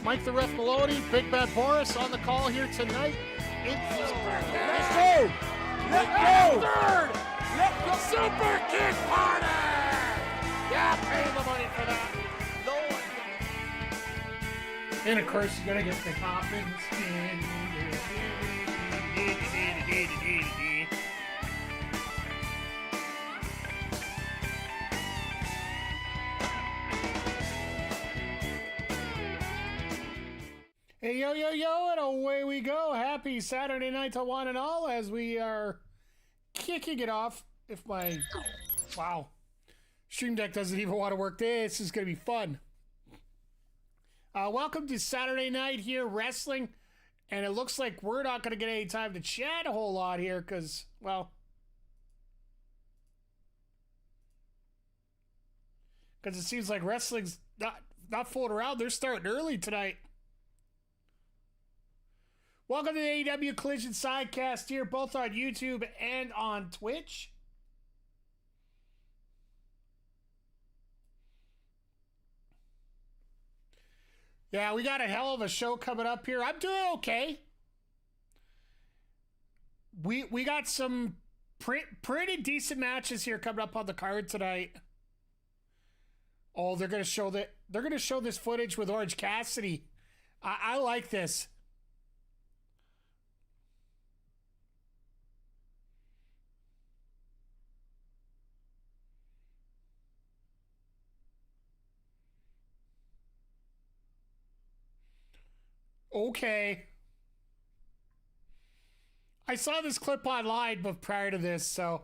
Mike the Ref Maloney, Big Bad Boris on the call here tonight. Let's go! Let's go! Third! The Super Kick Party! Yeah, pay the money for that. No one. And of course, you gotta get the Coffin spin. Hey, yo, yo, yo, and away we go. Happy Saturday night to one and all as we are kicking it off. If my, wow, Stream Deck doesn't even want to work, this is going to be fun. Welcome to Saturday night here, wrestling. And it looks like we're not going to get any time to chat a whole lot here because, well, because it seems like wrestling's not fooling around. They're starting early tonight. Welcome to the AEW Collision Sidecast here, both on YouTube and on Twitch. Yeah, we got a hell of a show coming up here. I'm doing okay. We got some pretty decent matches here coming up on the card tonight. Oh, they're gonna show this footage with Orange Cassidy. I like this. Okay. I saw this clip online, but prior to this, so.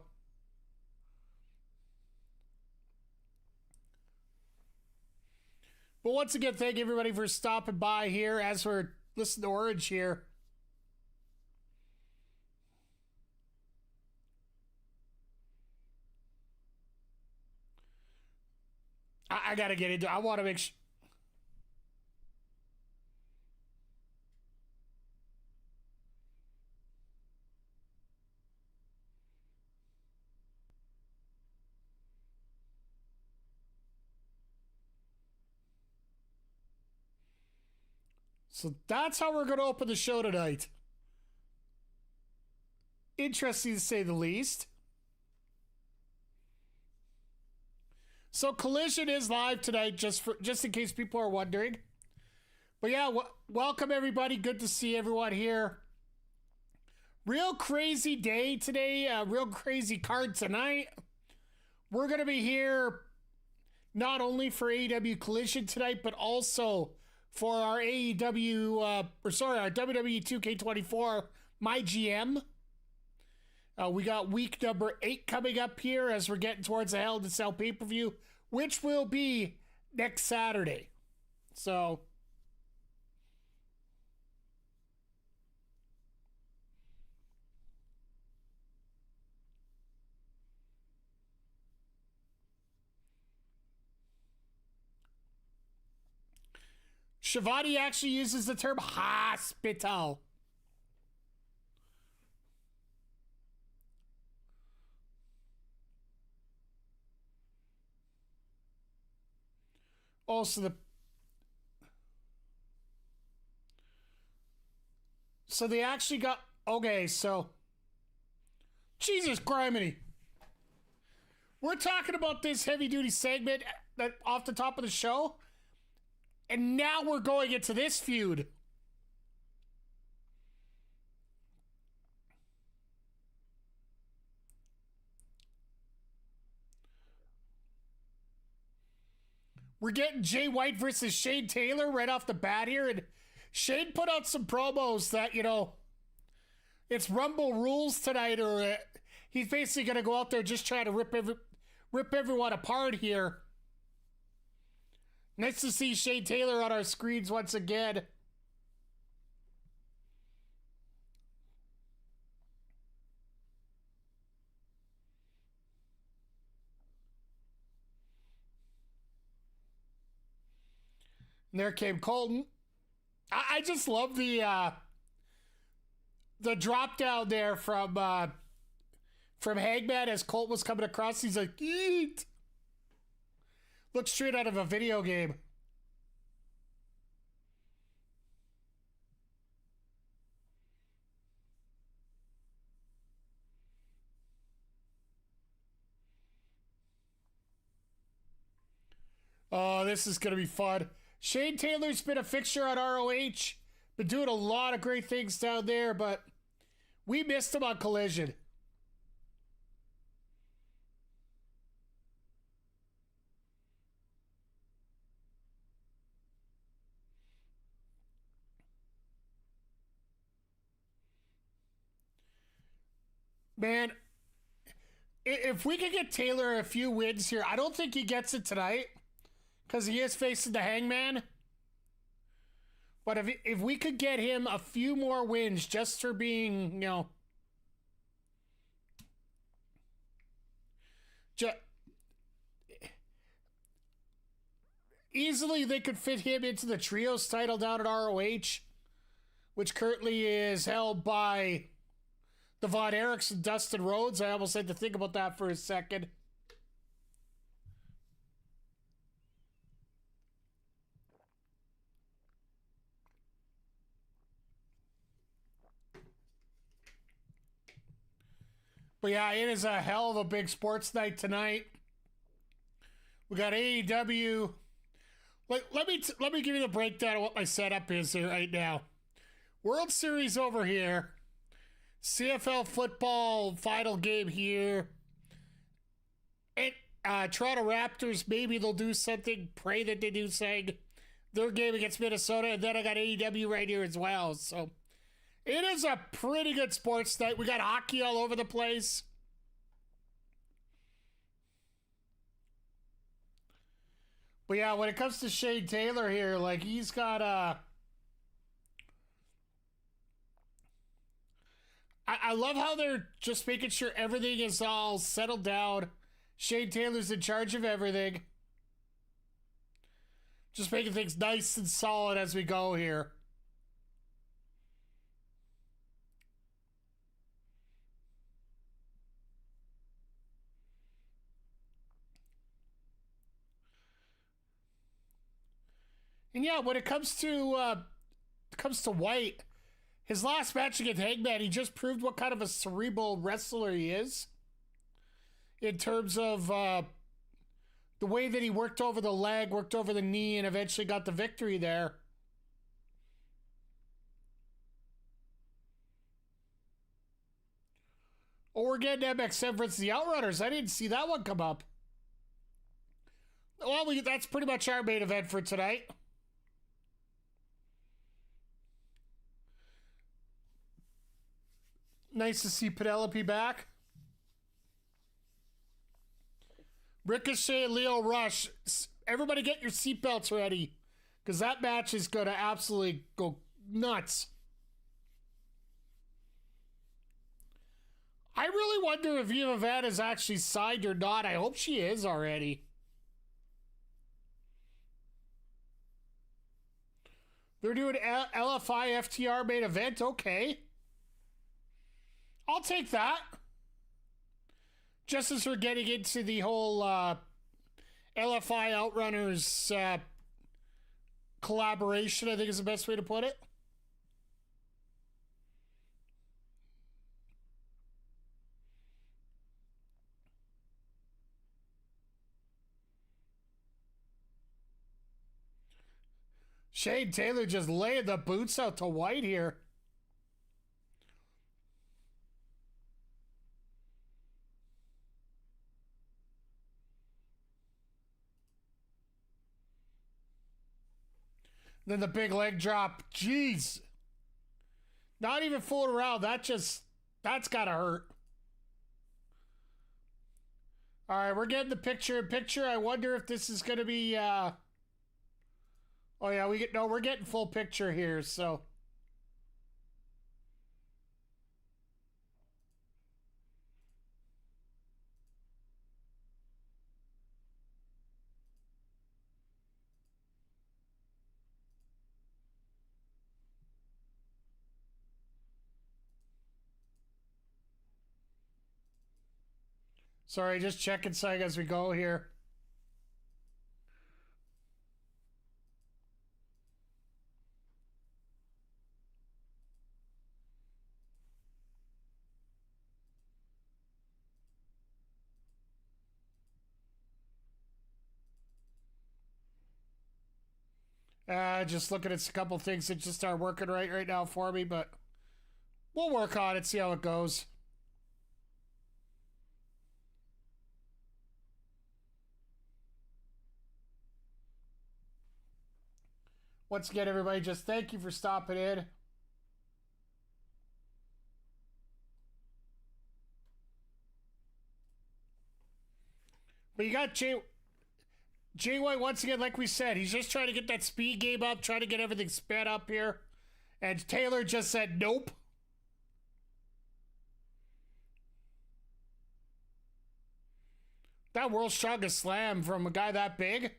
But once again, thank everybody for stopping by here as we're listening to Orange here. I gotta get into it. I want to make sure. So that's how we're going to open the show tonight. Interesting to say the least. So Collision is live tonight, just in case people are wondering. But yeah, welcome everybody. Good to see everyone here. Real crazy day today. Real crazy card tonight. We're going to be here not only for AEW Collision tonight, but also for our our WWE 2K24 My GM. We got week number 8 coming up here as we're getting towards the Hell in a Cell pay-per-view, which will be next Saturday. So Shivani actually uses the term hospital. Also, so they actually got, okay, so Jesus Criminy. We're talking about this heavy duty segment that off the top of the show. And now we're going into this feud. We're getting Jay White versus Shane Taylor right off the bat here. And Shane put out some promos that, you know, it's Rumble rules tonight, or he's basically going to go out there just trying to rip everyone apart here. Nice to see Shane Taylor on our screens once again. And there came Colton. I just love the drop down there from Hangman as Colt was coming across. He's like, eat. Looks straight out of a video game. Oh, this is going to be fun. Shane Taylor's been a fixture on ROH. Been doing a lot of great things down there, but we missed him on Collision. Man, if we could get Taylor a few wins here, I don't think he gets it tonight because he is facing the Hangman. But if we could get him a few more wins just for being, just, easily they could fit him into the Trios title down at ROH, which currently is held by the Von Erichs and Dustin Rhodes. I almost had to think about that for a second. But yeah, it is a hell of a big sports night tonight. We got AEW. Let me give you the breakdown of what my setup is here right now. World Series over here. CFL football final game here. And Toronto Raptors, maybe they'll do something. Pray that they do something. Their game against Minnesota. And then I got AEW right here as well. So it is a pretty good sports night. We got hockey all over the place. But yeah, when it comes to Shane Taylor here, like he's got I love how they're just making sure everything is all settled down. Shane Taylor's in charge of everything. Just making things nice and solid as we go here. And yeah, when it comes to White, his last match against Hangman, he just proved what kind of a cerebral wrestler he is. In terms of the way that he worked over the leg, worked over the knee, and eventually got the victory there. Oh, we're getting MXM versus the Outrunners. I didn't see that one come up. Well, that's pretty much our main event for tonight. Nice to see Penelope back. Ricochet, Leo Rush. Everybody get your seatbelts ready. Because that match is going to absolutely go nuts. I really wonder if Viva Van is actually signed or not. I hope she is already. They're doing LFI FTR main event. Okay. I'll take that. Just as we're getting into the whole LFI Outrunners collaboration, I think is the best way to put it. Shane Taylor just laying the boots out to White here. Then the big leg drop. Jeez. Not even fooling around. That's gotta hurt. All right, we're getting the picture in picture. I wonder if this is gonna be oh yeah, we're getting full picture here, so. Sorry, just checking something as we go here. Just looking at a couple things that just aren't working right now for me, but we'll work on it, see how it goes. Once again, everybody, just thank you for stopping in. But you got Jay White, once again, like we said, he's just trying to get that speed game up, trying to get everything sped up here. And Taylor just said nope. That world's strongest slam from a guy that big.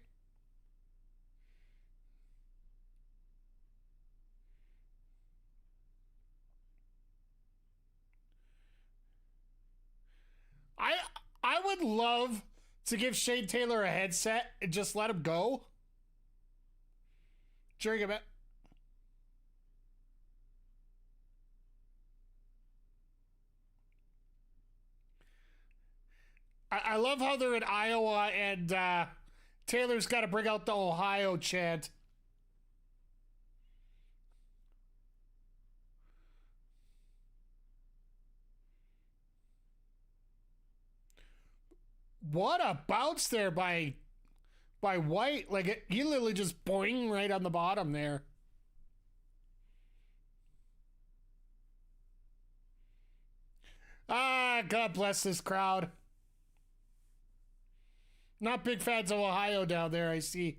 I would love to give Shane Taylor a headset and just let him go during a match. I love how they're in Iowa and Taylor's got to bring out the Ohio chant. What a bounce there by White. Like, he literally just boing right on the bottom there. God bless this crowd. Not big fans of Ohio down there, I see.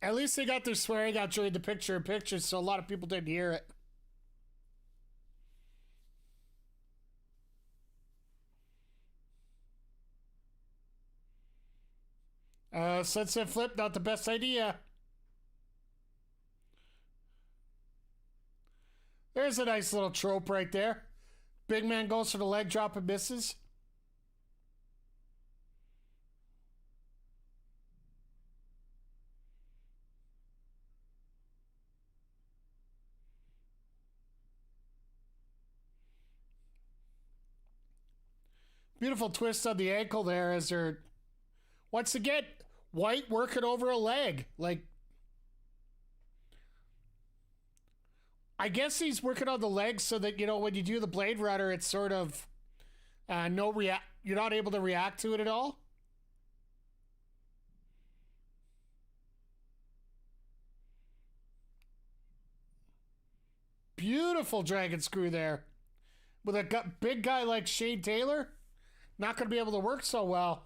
At least they got their swearing out during the picture-in-picture, so a lot of people didn't hear it. Sunset flip, not the best idea. There's a nice little trope right there. Big man goes for the leg drop and misses. Beautiful twist on the ankle there as they're, once again, White working over a leg. Like, I guess he's working on the leg so that, you know, when you do the Blade Runner, it's sort of you're not able to react to it at all. Beautiful dragon screw there. With a big guy like Shane Taylor, not going to be able to work so well.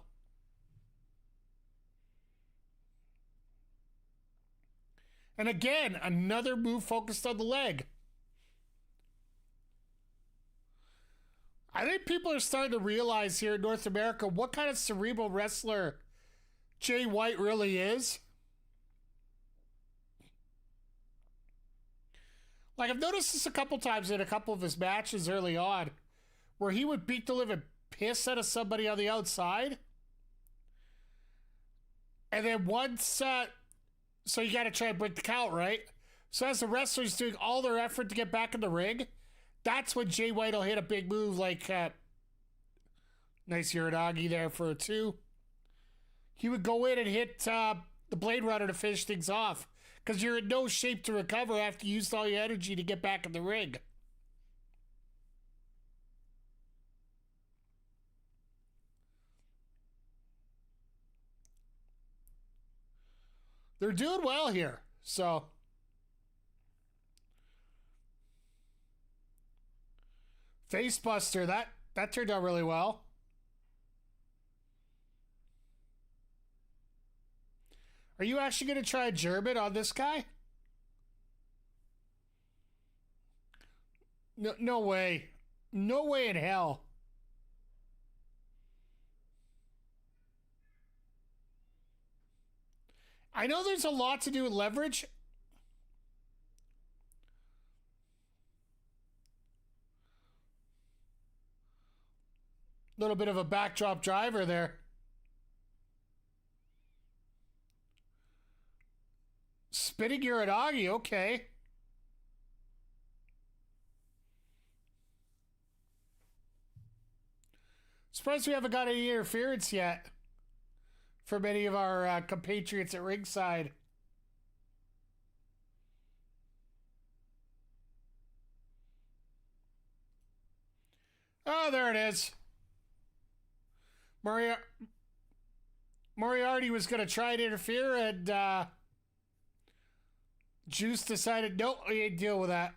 And again, another move focused on the leg. I think people are starting to realize here in North America what kind of cerebral wrestler Jay White really is. Like, I've noticed this a couple times in a couple of his matches early on, where he would beat the living piss out of somebody on the outside. And then once, so you got to try and break the count, right? So as the wrestler's doing all their effort to get back in the ring, that's when Jay White will hit a big move like, nice Uranagi there for a 2. He would go in and hit the Blade Runner to finish things off, because you're in no shape to recover after you used all your energy to get back in the ring. They're doing well here, so. Facebuster, that turned out really well. Are you actually going to try German on this guy? No way. No way in hell. I know there's a lot to do with leverage. Little bit of a backdrop driver there. Spinning Uranagi, okay. Surprised we haven't got any interference yet from any of our compatriots at ringside. Oh, there it is. Moriarty was going to try to interfere, and Juice decided, nope, we ain't deal with that.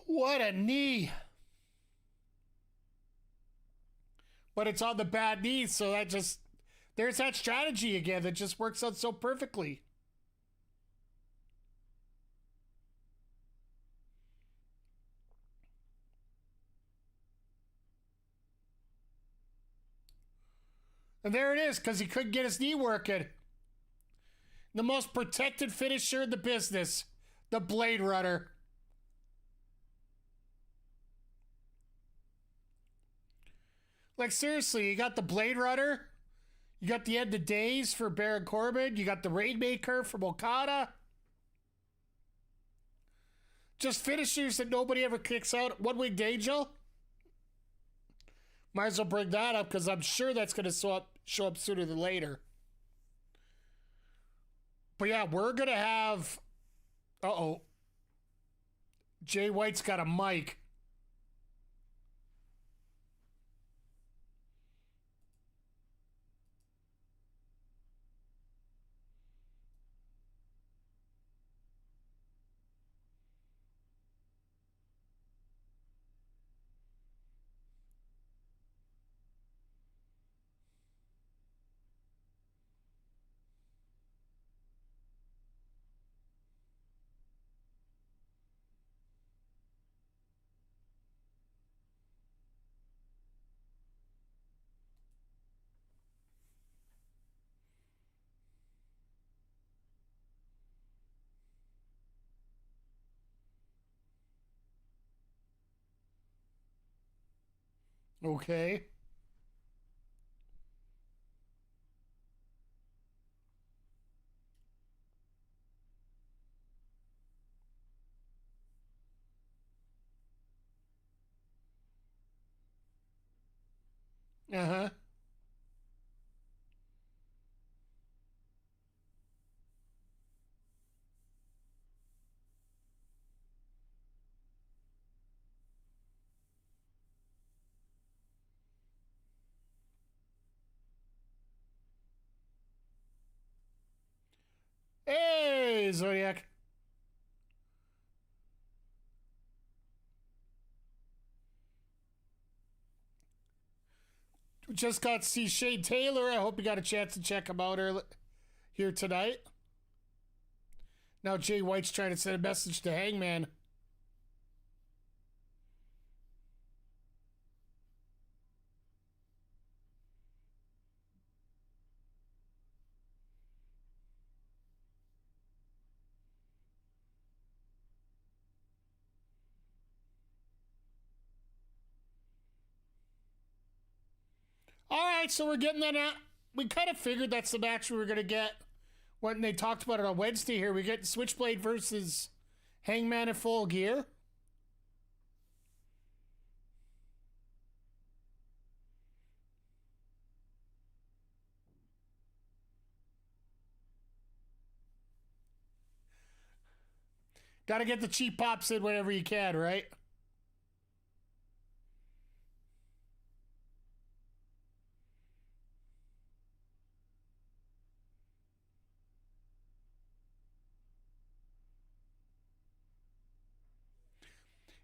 What a knee. But it's on the bad knee, so that just... There's that strategy again that just works out so perfectly. And there it is, because he couldn't get his knee working. The most protected finisher in the business. The Blade Runner. Like, seriously, you got the Blade Runner. You got the End of Days for Baron Corbin. You got the Rainmaker from Okada. Just finishers that nobody ever kicks out. One-Winged Angel. Might as well bring that up because I'm sure that's going to show up sooner than later. But yeah, we're going to have... Uh-oh. Jay White's got a mic. Okay. Uh-huh. Hey, Zodiac. We just got to see Shane Taylor. I hope you got a chance to check him out here tonight. Now Jay White's trying to send a message to Hangman. All right, so we're getting that out. We kind of figured that's the match we were going to get when they talked about it on Wednesday here. We get Switchblade versus Hangman in Full Gear. Got to get the cheap pops in whenever you can, right?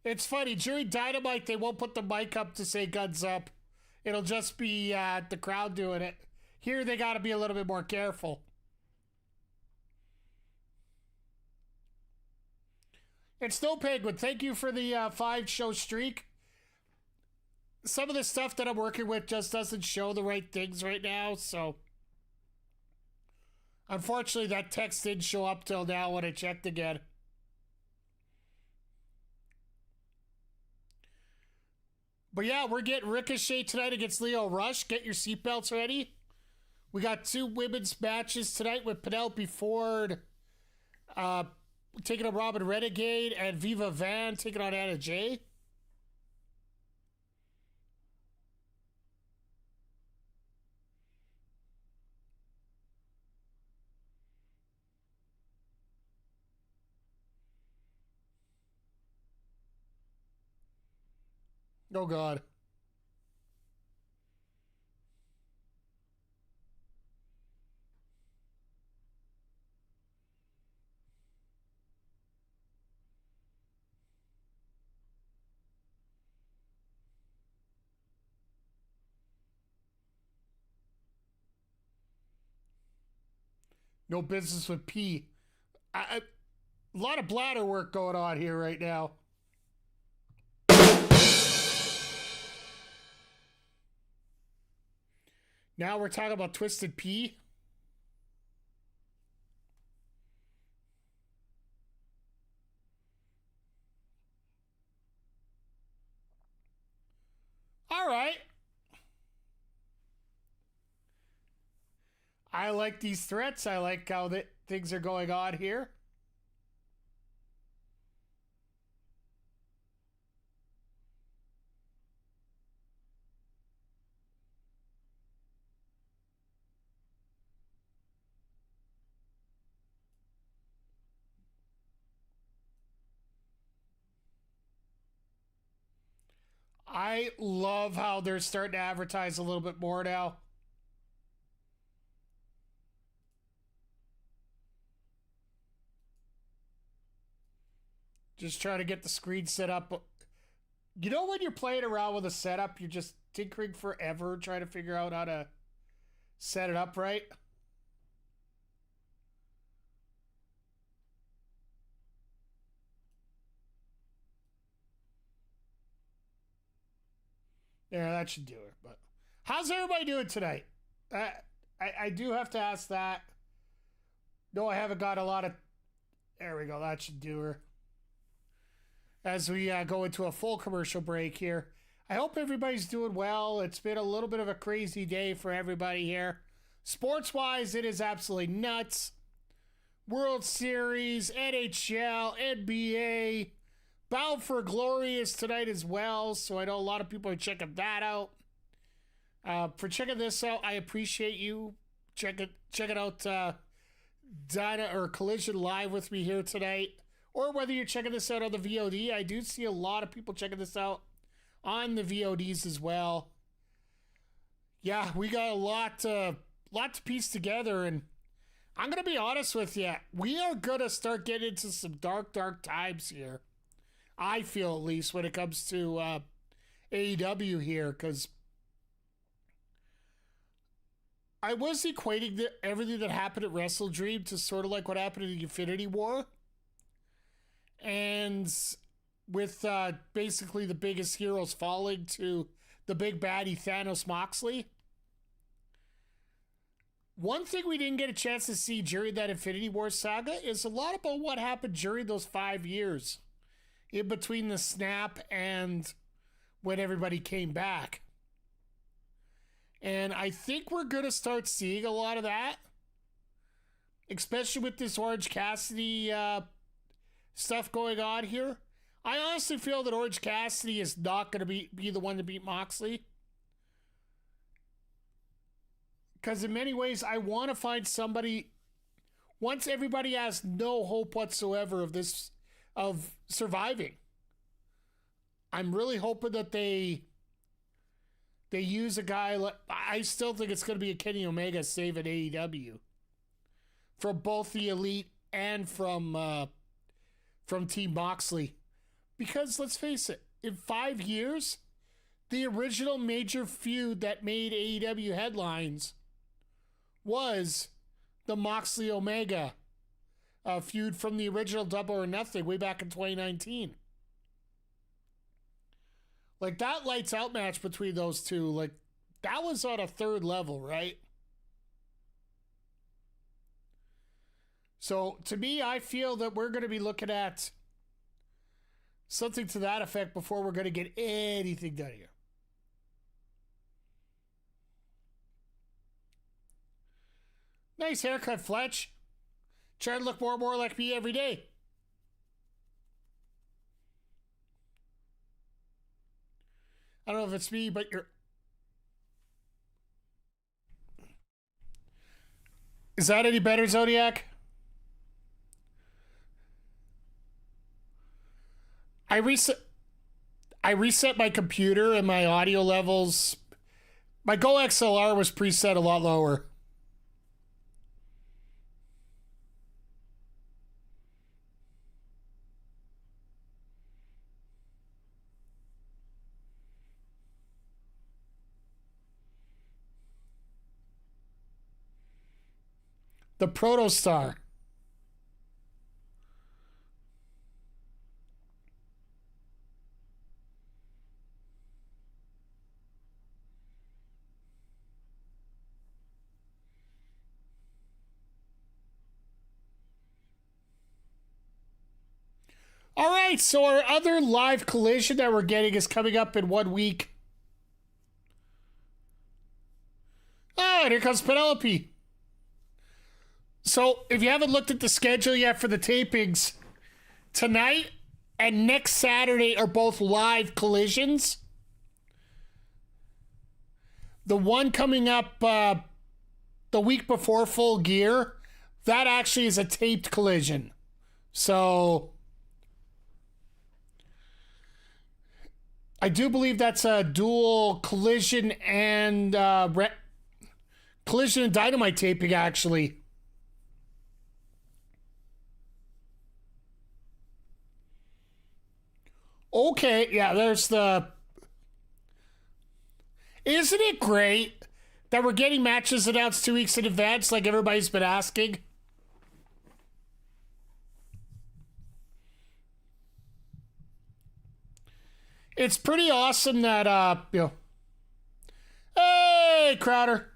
It's funny, during Dynamite, they won't put the mic up to say guns up. It'll just be the crowd doing it. Here, they got to be a little bit more careful. It's Snow Penguin. Thank you for the 5-show streak. Some of the stuff that I'm working with just doesn't show the right things right now, so... Unfortunately, that text didn't show up till now when I checked again. But yeah, we're getting Ricochet tonight against Leo Rush. Get your seatbelts ready. We got 2 women's matches tonight with Penelope Ford taking on Robin Renegade and Viva Van taking on Anna Jay. Oh, God. No business with P. A lot of bladder work going on here right now. Now we're talking about Twisted P. All right. I like these threats. I like how things are going on here. I love how they're starting to advertise a little bit more now. Just trying to get the screen set up. You know when you're playing around with a setup, you're just tinkering forever trying to figure out how to set it up right? Yeah, that should do it. But how's everybody doing tonight? I do have to ask that. No, I haven't got a lot of... There we go. That should do her. As we go into a full commercial break here. I hope everybody's doing well. It's been a little bit of a crazy day for everybody here. Sports-wise, it is absolutely nuts. World Series, NHL, NBA, Bound for Glory is tonight as well, so I know a lot of people are checking that out. For checking this out, I appreciate you. Check it out Dyna or Collision live with me here tonight. Or whether you're checking this out on the VOD, I do see a lot of people checking this out on the VODs as well. Yeah, we got a lot to piece together, and I'm going to be honest with you. We are going to start getting into some dark times here. I feel, at least, when it comes to AEW here, because I was equating everything that happened at Wrestle Dream to sort of like what happened in the Infinity War. And with basically the biggest heroes falling to the big baddie Thanos Moxley. One thing we didn't get a chance to see during that Infinity War saga is a lot about what happened during those 5 years in between the snap and when everybody came back. And I think we're going to start seeing a lot of that, especially with this Orange Cassidy stuff going on here. I honestly feel that Orange Cassidy is not going to be the one to beat Moxley. Because in many ways, I want to find somebody, once everybody has no hope whatsoever of surviving, I'm really hoping that they use a guy like, I still think it's going to be a Kenny Omega saving AEW. From both the Elite and from Team Moxley. Because let's face it, in 5 years, the original major feud that made AEW headlines was the Moxley Omega feud from the original Double or Nothing way back in 2019. Like, that lights out match between those two, like, that was on a third level, right? So, to me, I feel that we're going to be looking at something to that effect before we're going to get anything done here. Nice haircut, Fletch. Trying to look more and more like me every day. I don't know if it's me, but you're... Is that any better, Zodiac? I I reset my computer and my audio levels. My Go XLR was preset a lot lower. The Protostar. All right, so our other live collision that we're getting is coming up in 1 week. Oh, and here comes Penelope. So, if you haven't looked at the schedule yet for the tapings, tonight and next Saturday are both live collisions. The one coming up the week before Full Gear, that actually is a taped collision. So, I do believe that's a dual collision and collision and dynamite taping, actually. Okay, yeah, there's the... Isn't it great that we're getting matches announced 2 weeks in advance like everybody's been asking? It's pretty awesome that, Hey, Crowder.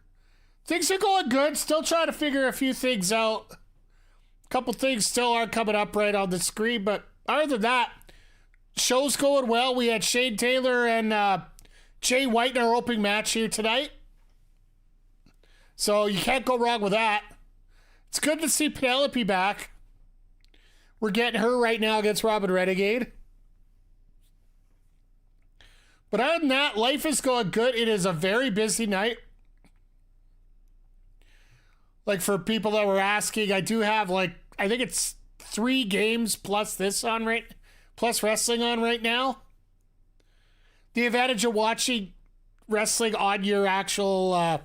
Things are going good. Still trying to figure a few things out. A couple things still aren't coming up right on the screen, but other than that, show's going well. We had Shane Taylor and Jay White in our opening match here tonight. So you can't go wrong with that. It's good to see Penelope back. We're getting her right now against Robin Renegade. But other than that, life is going good. It is a very busy night. Like for people that were asking, I do have I think it's 3 games plus this on plus wrestling on right now. The advantage of watching wrestling on your actual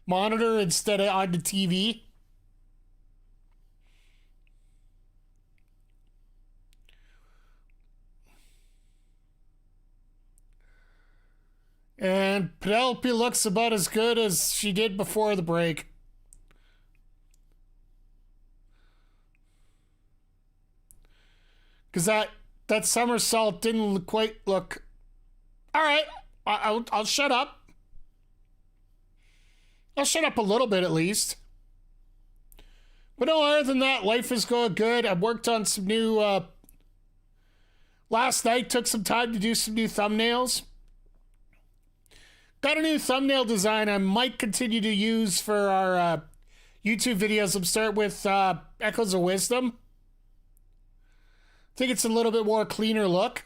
monitor instead of on the TV. And Penelope looks about as good as she did before the break. Because that somersault didn't quite look... All right, I'll shut up. I'll shut up a little bit at least. But no, other than that, life is going good. I've worked on some new... last night, took some time to do some new thumbnails. Got a new thumbnail design I might continue to use for our YouTube videos. I'm starting with Echoes of Wisdom. I think it's a little bit more cleaner look.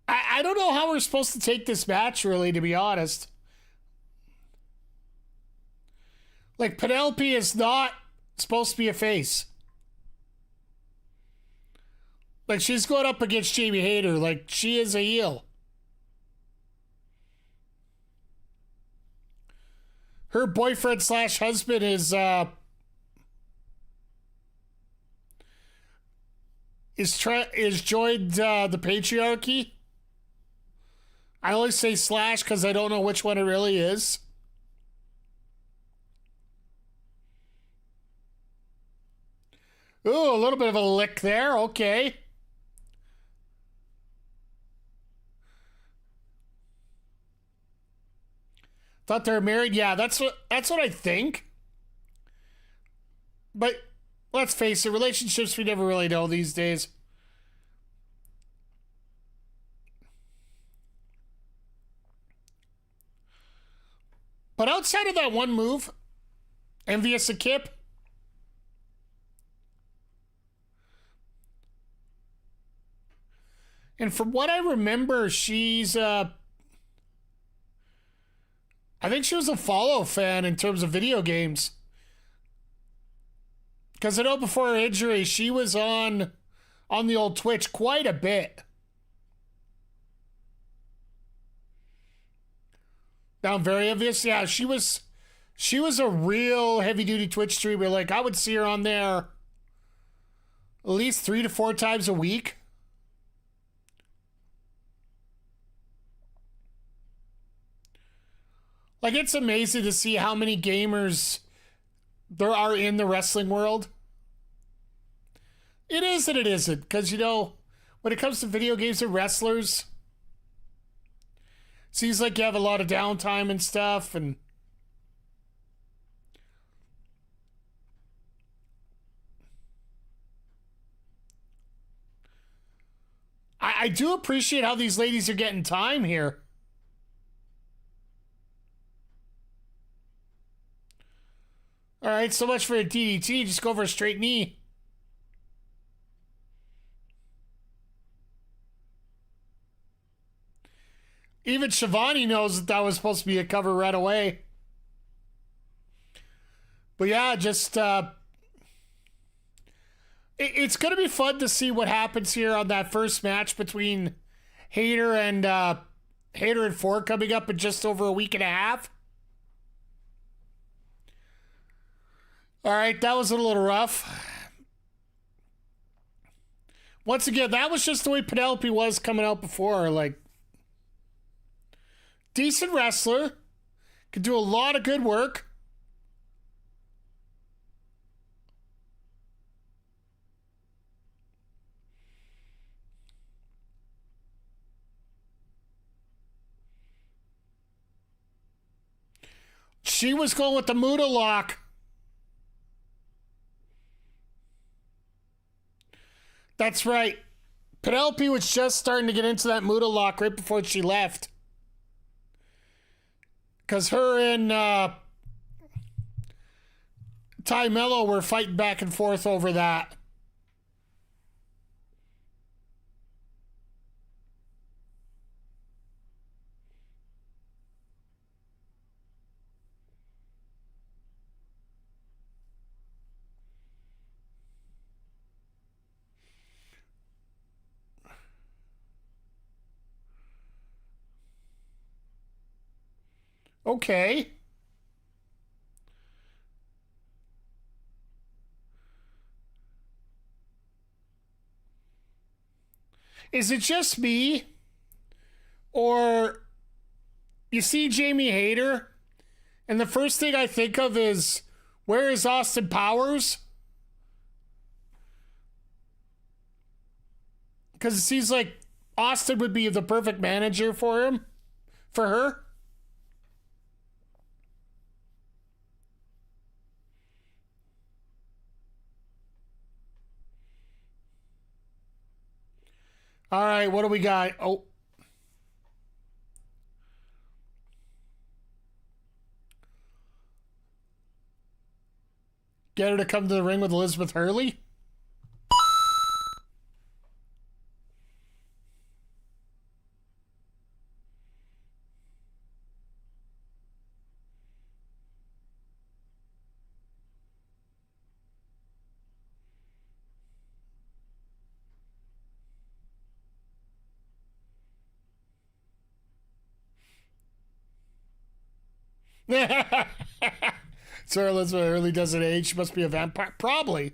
I don't know how we're supposed to take this match, really, to be honest. Like, Penelope is not supposed to be a face. Like, she's going up against Jamie Hayter. Like, she is a heel. Her boyfriend / husband is joined the patriarchy. I always say / because I don't know which one it really is. Ooh, a little bit of a lick there. Okay. Thought they were married. Yeah, that's what I think. But let's face it, relationships we never really know these days. But outside of that one move, Envious a Kip, And from what I remember, she's I think she was a follow fan in terms of video games. Because I know before her injury, she was on the old Twitch quite a bit. Now, very obvious. Yeah, she was a real heavy-duty Twitch streamer. Like, I would see her on there at least 3 to 4 times a week. Like, it's amazing to see how many gamers there are in the wrestling world. It is and it isn't. Because, you know, when it comes to video games and wrestlers, it seems like you have a lot of downtime and stuff. And I do appreciate how these ladies are getting time here. All right, so much for a DDT. Just go for a straight knee. Even Shivani knows that was supposed to be a cover right away. But yeah, just it's going to be fun to see what happens here on that first match between Hayter and Ford coming up in just over a week and a half. All right, that was a little rough. Once again, that was just the way Penelope was coming out before. Like, decent wrestler, could do a lot of good work. She was going with the Muda lock. That's right. Penelope was just starting to get into that Muda lock right before she left. Because her and Ty Mello were fighting back and forth over that. Okay. Is it just me? Or you see Jamie Hayter, and the first thing I think of is, where is Austin Powers? Because it seems like Austin would be the perfect manager for her. All right, what do we got? Oh. Get her to come to the ring with Elizabeth Hurley? Sarah Elizabeth Hurley doesn't age. She must be a vampire. Probably.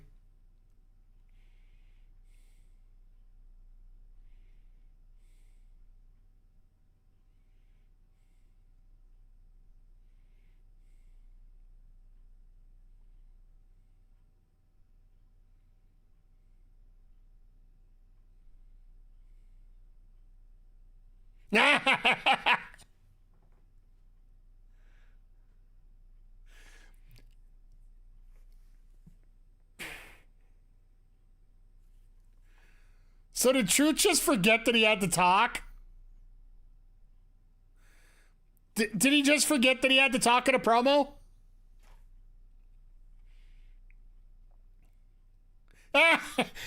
So did Truth just forget that he had to talk? Did he just forget that he had to talk in a promo?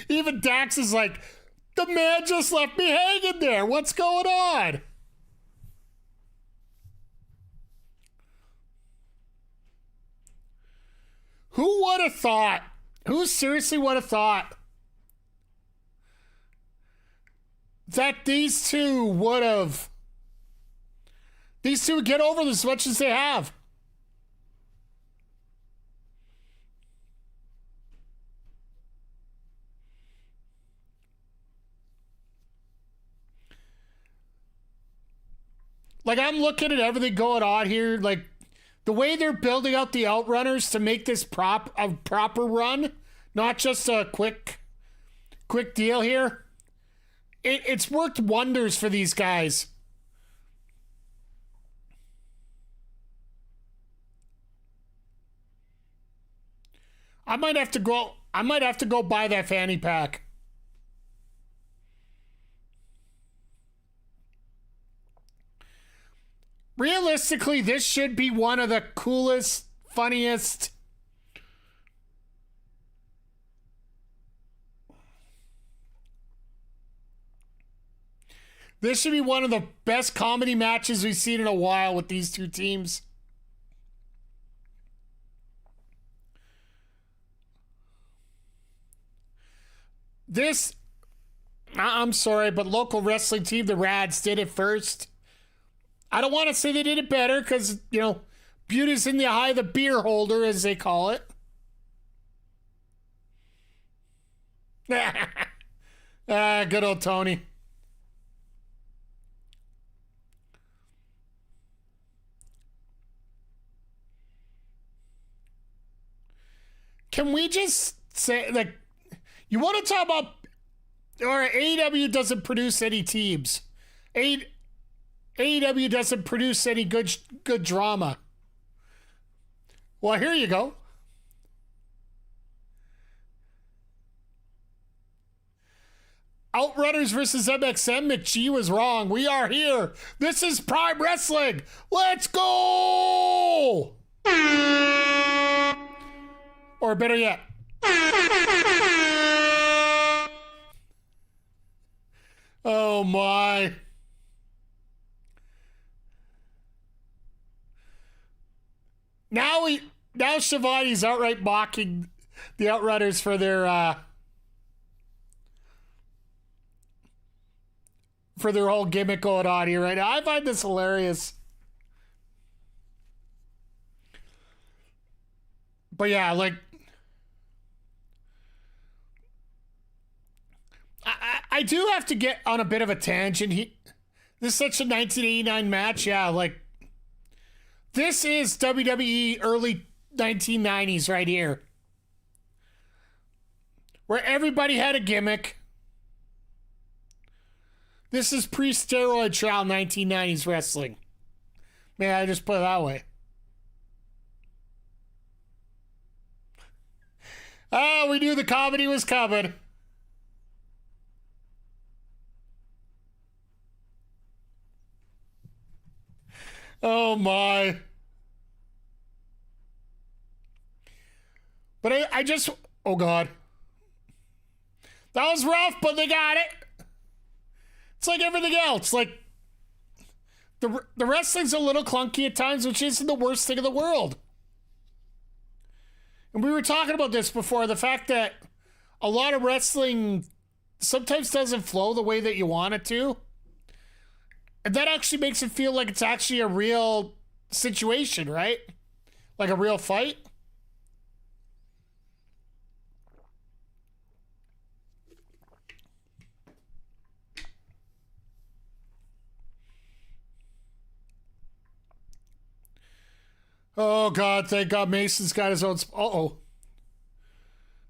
Even Dax is like, The man just left me hanging there. What's going on? Who would have thought? Who seriously would have thought that these two would get over this as much as they have? Like, I'm looking at everything going on here, like the way they're building out the Outrunners to make this a proper run, not just a quick deal here. It's worked wonders for these guys. I might have to go buy that fanny pack. Realistically, this should be one of the coolest, funniest. This should be one of the best comedy matches we've seen in a while with these two teams. I'm sorry, but local wrestling team, the Rads, did it first. I don't want to say they did it better because, beauty's in the eye of the beer holder, as they call it. Good old Tony. Can we just say, like, you want to talk about, or AEW doesn't produce any teams. AEW doesn't produce any good drama. Well, here you go. Outrunners versus MXM. McGee was wrong. We are here. This is Prime Wrestling. Let's go! Or better yet. Oh my. Now Shivani's outright mocking the Outrunners for their whole gimmick going on here right now. I find this hilarious. But yeah, like, I do have to get on a bit of a tangent. This is such a 1989 match. Yeah, like, this is WWE early 1990s right here, where everybody had a gimmick. This is pre-steroid trial 1990s wrestling. May I just put it that way? Oh, we knew the comedy was coming. Oh my. But I just, oh God. That was rough, but they got it. It's like everything else. Like, the wrestling's a little clunky at times, which isn't the worst thing in the world. And we were talking about this before, the fact that a lot of wrestling sometimes doesn't flow the way that you want it to. And that actually makes it feel like it's actually a real situation, right? Like a real fight. Oh, God, thank God Mason's got his own... Uh-oh.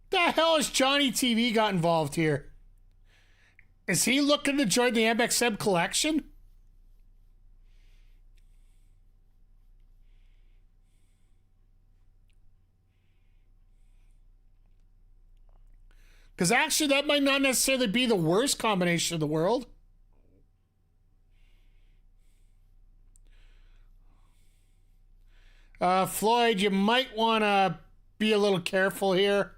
The hell has Johnny TV got involved here? Is he looking to join the MXM collection? Because actually, that might not necessarily be the worst combination in the world. Floyd, you might want to be a little careful here.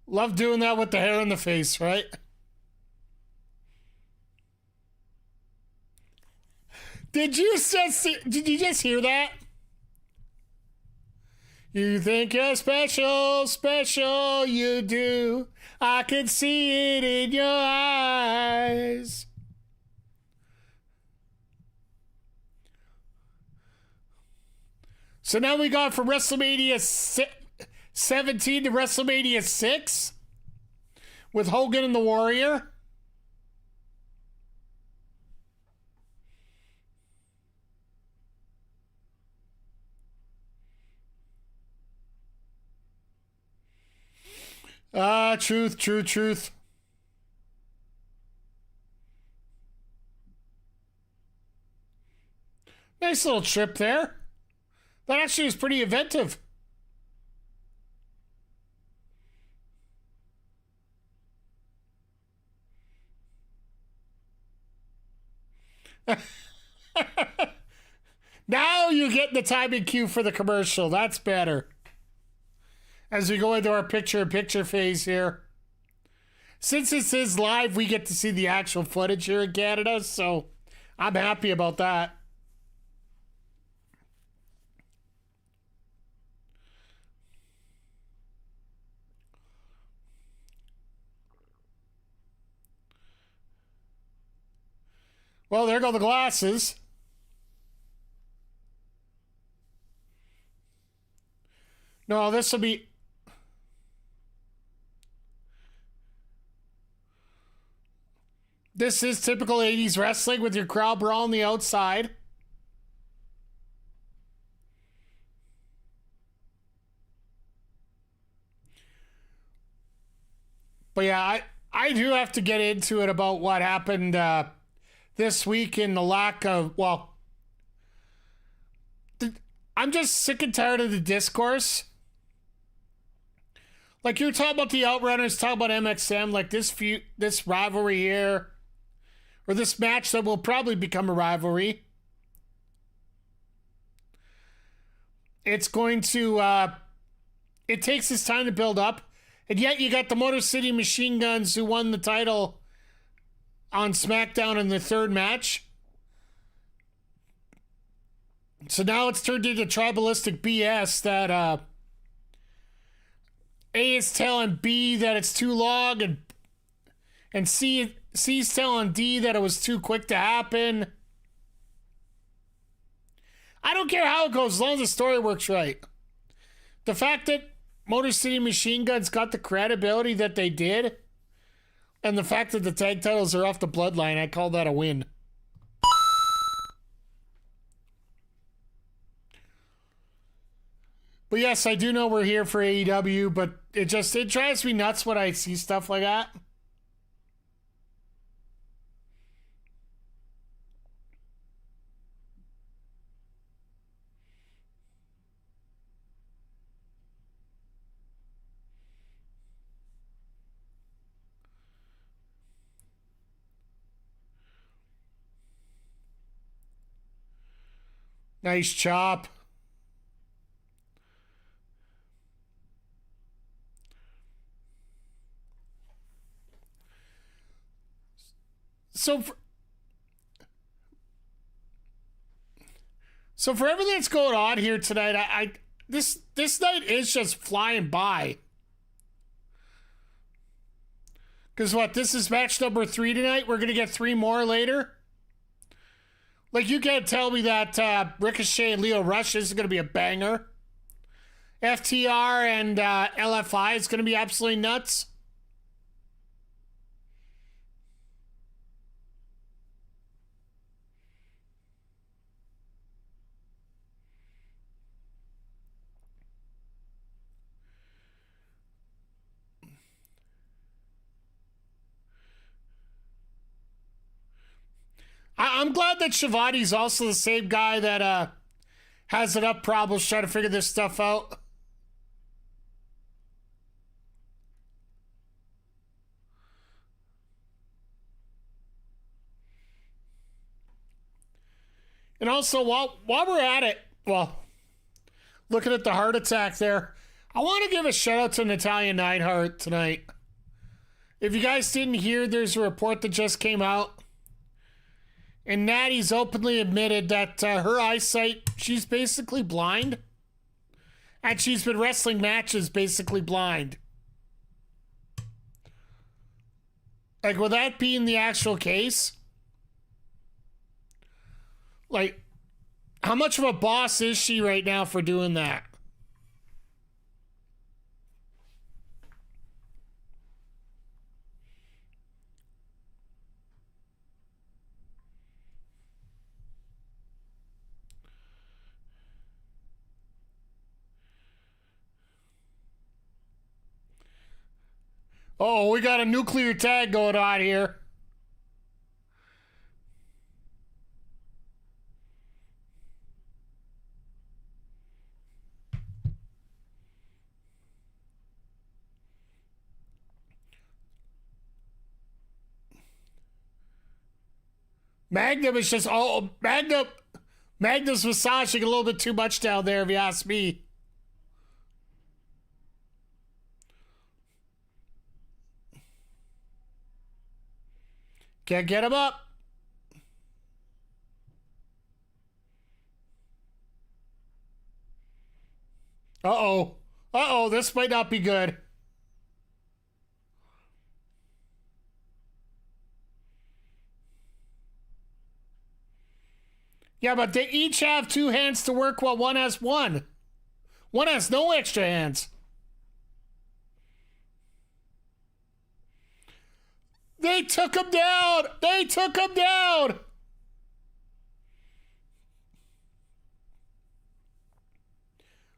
Love doing that with the hair in the face, right? Did you just hear that? You think you're special, special you do. I can see it in your eyes. So now we got from WrestleMania 17 to WrestleMania 6 with Hogan and the Warrior. Truth. Nice little trip there. That actually was pretty inventive. Now you get the timing cue for the commercial. That's better. As we go into our picture-in-picture phase here. Since this is live, we get to see the actual footage here in Canada, so I'm happy about that. Well, there go the glasses. No, this will be... This is typical 80s wrestling with your crowd brawl on the outside. But yeah, I do have to get into it about what happened this week in the lack of, well, I'm just sick and tired of the discourse. Like you're talking about the Outrunners, talking about MXM, like this rivalry here, or this match that will probably become a rivalry. It's going to, it takes its time to build up. And yet you got the Motor City Machine Guns who won the title on SmackDown in the third match. So now it's turned into tribalistic BS that A is telling B that it's too long, and C's telling D that it was too quick to happen. I don't care how it goes as long as the story works right. The fact that Motor City Machine Guns got the credibility that they did, and the fact that the tag titles are off the Bloodline, I call that a win. But yes, I do know we're here for AEW, but it drives me nuts when I see stuff like that. Nice chop. So for everything that's going on here tonight, this night is just flying by. Because what, this is match number 3 tonight? We're going to get 3 more later? Like, you can't tell me that Ricochet and Leo Rush is going to be a banger. FTR and LFI is going to be absolutely nuts. I'm glad that Shivani's also the same guy that has enough problems trying to figure this stuff out. And also, while we're at it, well, looking at the heart attack there, I want to give a shout out to Natalia Neidhart tonight. If you guys didn't hear, there's a report that just came out. And Natty's openly admitted that her eyesight, she's basically blind. And she's been wrestling matches basically blind. Like, with that being the actual case, like, how much of a boss is she right now for doing that? Oh, we got a nuclear tag going on here. Magnum is just, Magnum's massaging a little bit too much down there, if you ask me. Can't get him up. Uh-oh. Uh-oh, this might not be good. Yeah, but they each have two hands to work while one has one. One has no extra hands. They took him down. They took him down.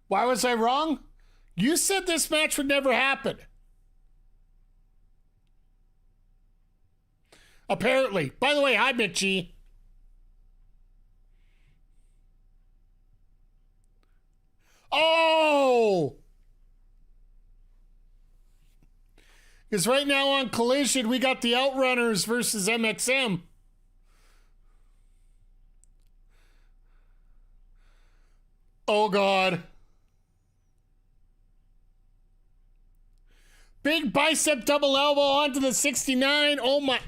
Why was I wrong? You said this match would never happen. Apparently. By the way, hi, Mick G. Oh! Because right now on Collision, we got the Outrunners versus MXM. Oh, God. Big bicep double elbow onto the 69. Oh, my.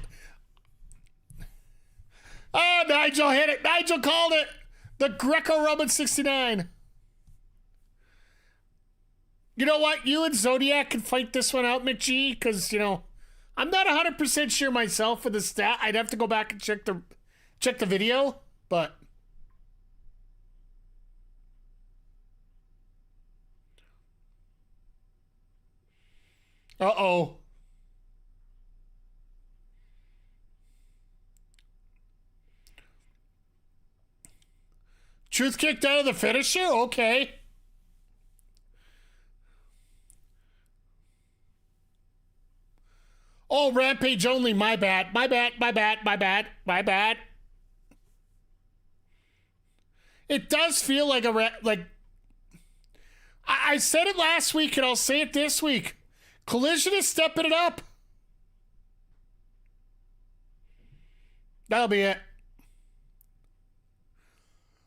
Oh, Nigel hit it. Nigel called it. The Greco-Roman 69. You know what? You and Zodiac can fight this one out, McGee, because, I'm not 100% sure myself for the stat. I'd have to go back and check the video, but... Uh-oh. Truth kicked out of the finisher? Okay. Oh, Rampage only. My bad. My bad. My bad. My bad. My bad. It does feel like I said it last week and I'll say it this week. Collision is stepping it up. That'll be it.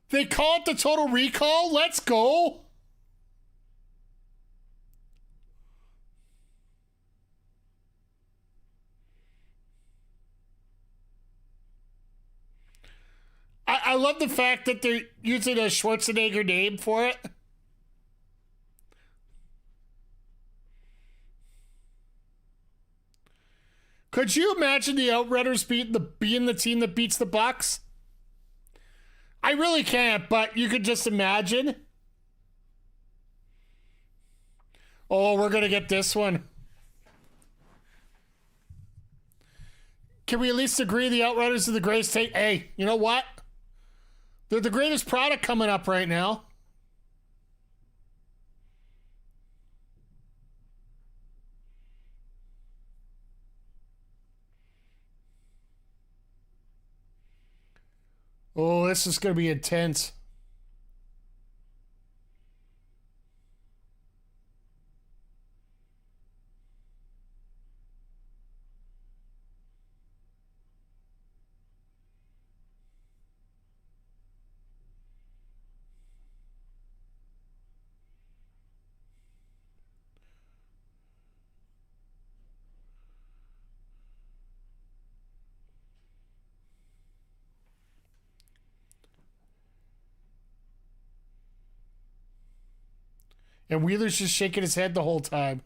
They call it the Total Recall. Let's go. I love the fact that they're using a Schwarzenegger name for it. Could you imagine the Outrunners being the team that beats the Bucks? I really can't, but you could just imagine. Oh, we're going to get this one. Can we at least agree the Outrunners are the greatest take? Hey, you know what? They're the greatest product coming up right now. Oh, this is going to be intense. And Wheeler's just shaking his head the whole time.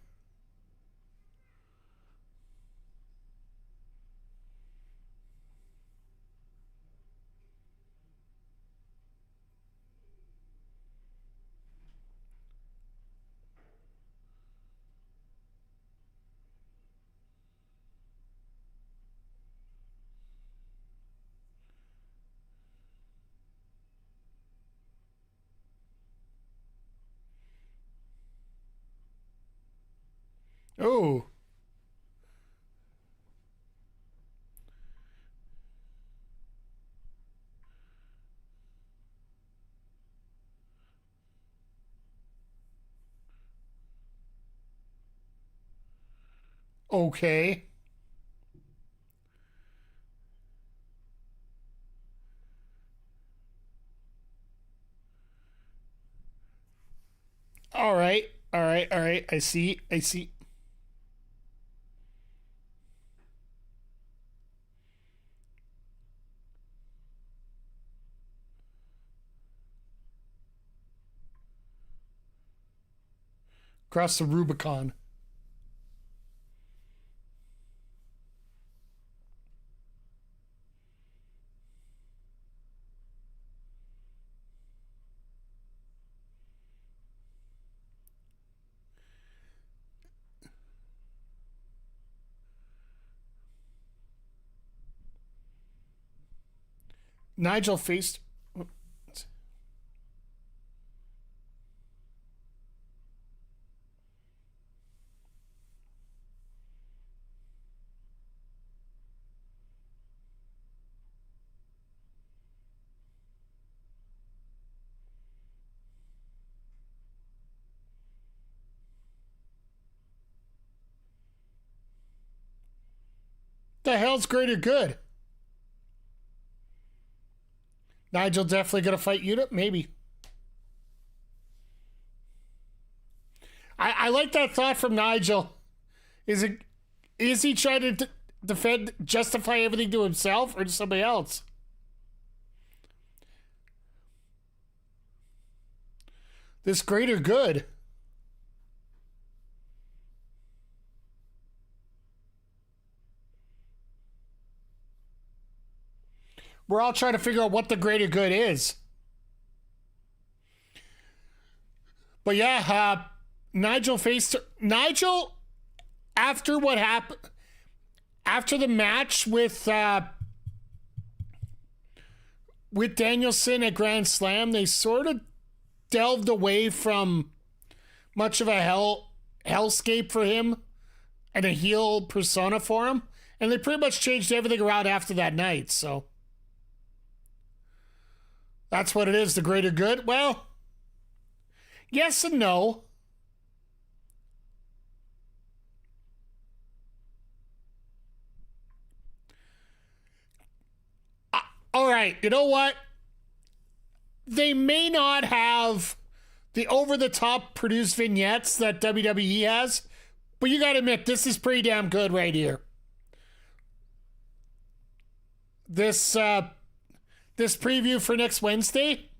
Oh. Okay. All right. All right. All right. I see. I see. Cross the Rubicon. Nigel faced. The hell's greater good? Nigel definitely gonna fight Yuta? Maybe. I like that thought from Nigel. Is he trying to defend, justify everything to himself or to somebody else? This greater good. We're all trying to figure out what the greater good is. But yeah, Nigel after what happened, after the match with Danielson at Grand Slam, they sort of delved away from much of a hellscape for him and a heel persona for him, and they pretty much changed everything around after that night. So that's what it is, the greater good. Well, yes and no. All right, you know what? They may not have the over-the-top produced vignettes that WWE has, but you got to admit, this is pretty damn good right here. This preview for next Wednesday,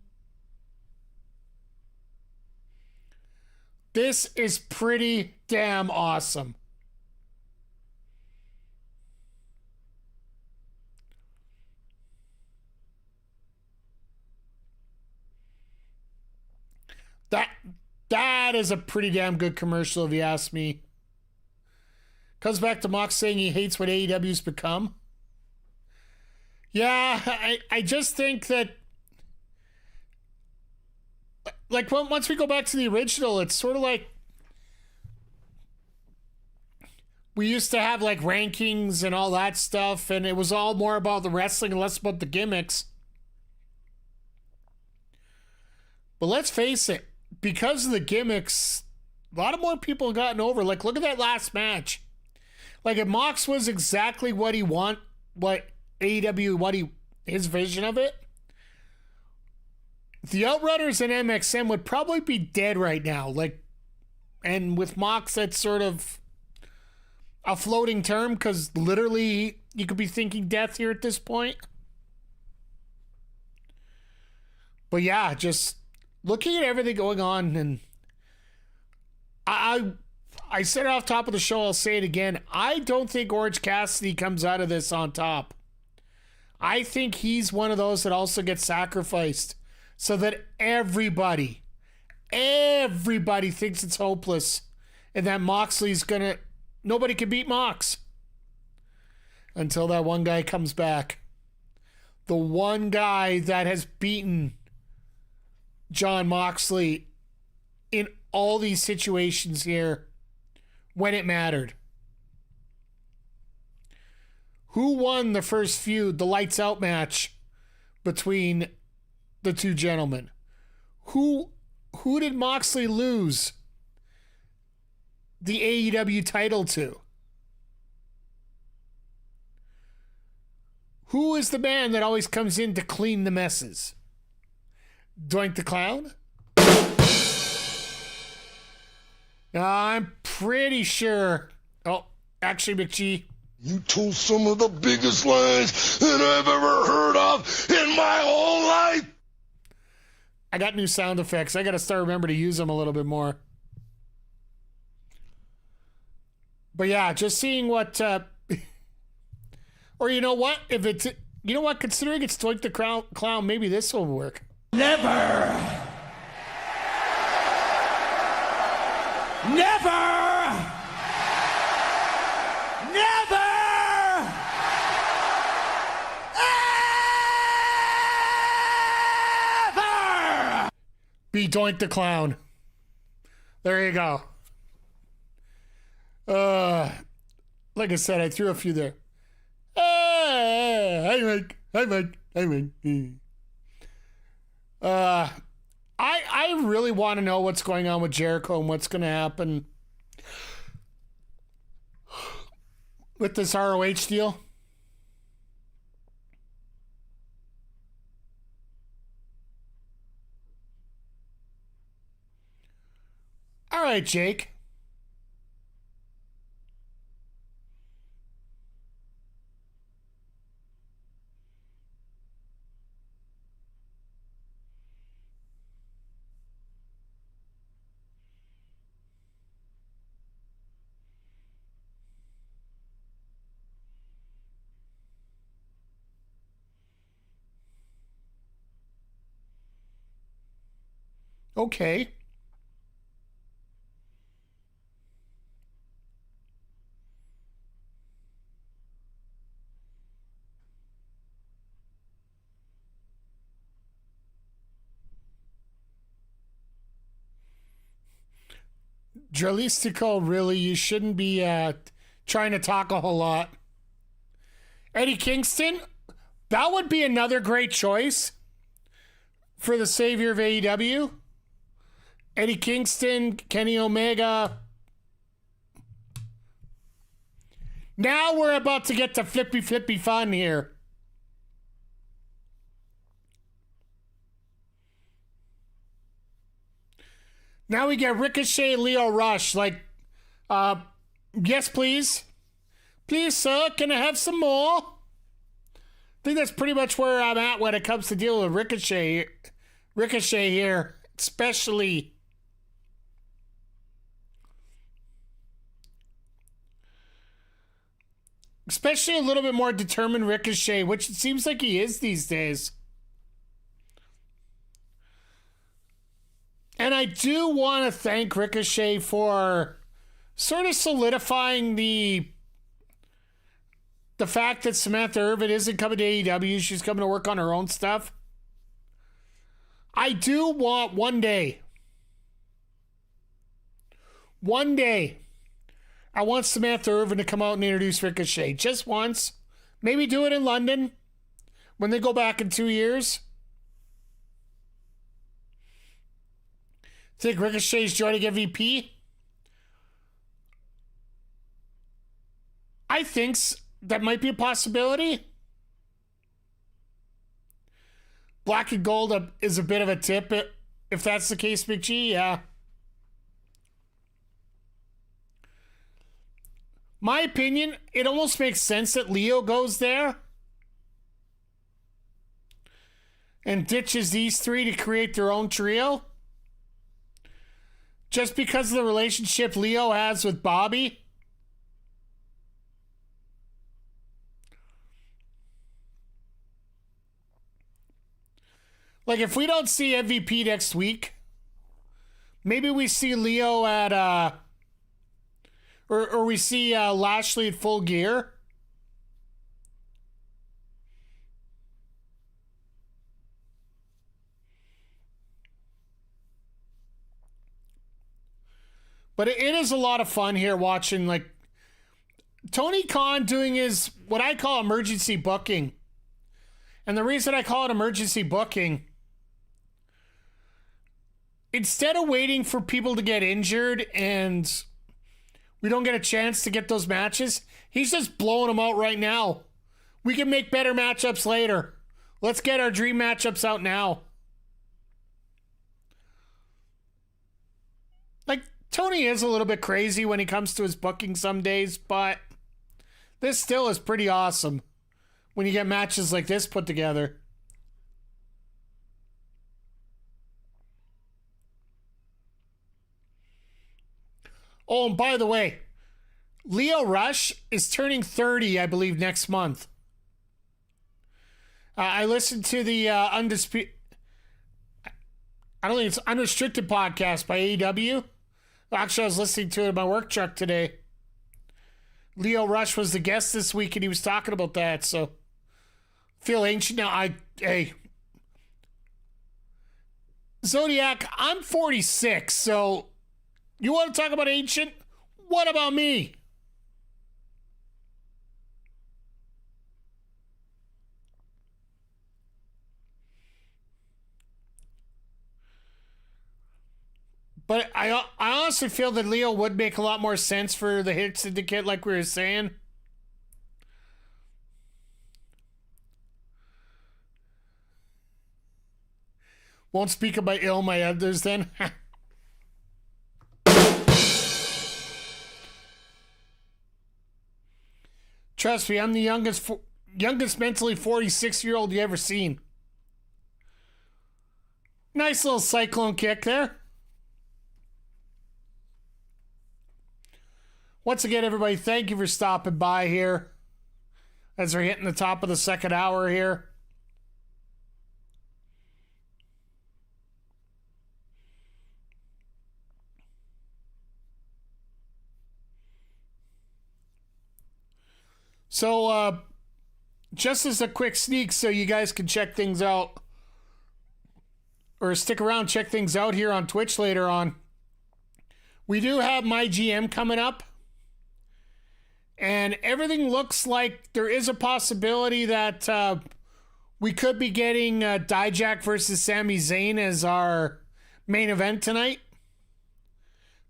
this is pretty damn awesome. That is a pretty damn good commercial, if you ask me. Comes back to Mox saying he hates what AEW's become. Yeah, I just think that, like, once we go back to the original, it's sort of like we used to have like rankings and all that stuff, and it was all more about the wrestling and less about the gimmicks. But let's face it, because of the gimmicks, a lot of more people have gotten over. Like, look at that last match. Like, if Mox was exactly what AEW, his vision of it, the Outrunners and MXM would probably be dead right now. Like, and with Mox, that's sort of a floating term, because literally you could be thinking death here at this point. But yeah, just looking at everything going on, and I said it off top of the show, I'll say it again. I don't think Orange Cassidy comes out of this on top. I think he's one of those that also gets sacrificed so that everybody thinks it's hopeless and that Moxley's nobody can beat Mox until that one guy comes back. The one guy that has beaten Jon Moxley in all these situations here when it mattered. Who won the first feud, the lights out match between the two gentlemen? Who did Moxley lose the AEW title to? Who is the man that always comes in to clean the messes? Doink the Clown? I'm pretty sure. Oh, actually, McGee. You told some of the biggest lies that I've ever heard of in my whole life. I got new sound effects. I got to start remembering to use them a little bit more. But yeah, just seeing what... or you know what? If it's... You know what? Considering it's Doink the Clown, maybe this will work. Never! Never! Never! Ever! Be Doink the Clown. There you go. Like I said, I threw a few there. Hey, Mike. Hey, Mike. Hey, Mike. I really want to know what's going on with Jericho and what's going to happen with this ROH deal. All right, Jake. Okay. Dralistico, really, you shouldn't be trying to talk a whole lot. Eddie Kingston, that would be another great choice for the savior of AEW. Eddie Kingston, Kenny Omega. Now we're about to get to flippy fun here. Now we get Ricochet, Leo Rush. Like, yes, please. Please, sir, can I have some more? I think that's pretty much where I'm at when it comes to dealing with Ricochet here, especially. Especially a little bit more determined Ricochet, which it seems like he is these days. And I do want to thank Ricochet for sort of solidifying the fact that Samantha Irvin isn't coming to AEW. She's coming to work on her own stuff. I do want one day, I want Samantha Irvin to come out and introduce Ricochet. Just once. Maybe do it in London when they go back in 2 years. Think Ricochet's joining MVP? I think that might be a possibility. Black and gold is a bit of a tip. If that's the case, Big G, yeah. My opinion, it almost makes sense that Leo goes there and ditches these three to create their own trio. just because of the relationship Leo has with Bobby. Like, if we don't see MVP next week, maybe we see Leo at, or we see Lashley at Full Gear. But it is a lot of fun here watching, like, Tony Khan doing his, what I call emergency booking. And the reason I call it emergency booking, instead of waiting for people to get injured and we don't get a chance to get those matches, he's just blowing them out right now. We can make better matchups later. Let's get our dream matchups out now. Like, Tony is a little bit crazy when he comes to his booking some days, but this still is pretty awesome when you get matches like this put together. Oh, and by the way, Leo Rush is turning 30, I believe, next month. I listened to the Undisputed... I don't think it's Unrestricted podcast by AEW. Actually, I was listening to it in my work truck today. Leo Rush was the guest this week, and he was talking about that, so... Feel ancient now. Hey... Zodiac, I'm 46, so... You want to talk about ancient? What about me? But I honestly feel that Leo would make a lot more sense for the Hit Syndicate, like we were saying. Won't speak about ill my others then. Trust me, I'm the youngest mentally 46-year-old you ever seen. Nice little cyclone kick there. Once again, everybody, thank you for stopping by here as we're hitting the top of the second hour here. So, just as a quick sneak so you guys can check things out, or stick around, check things out here on Twitch later on. We do have my GM coming up. And everything looks like there is a possibility that we could be getting Dijak versus Sami Zayn as our main event tonight.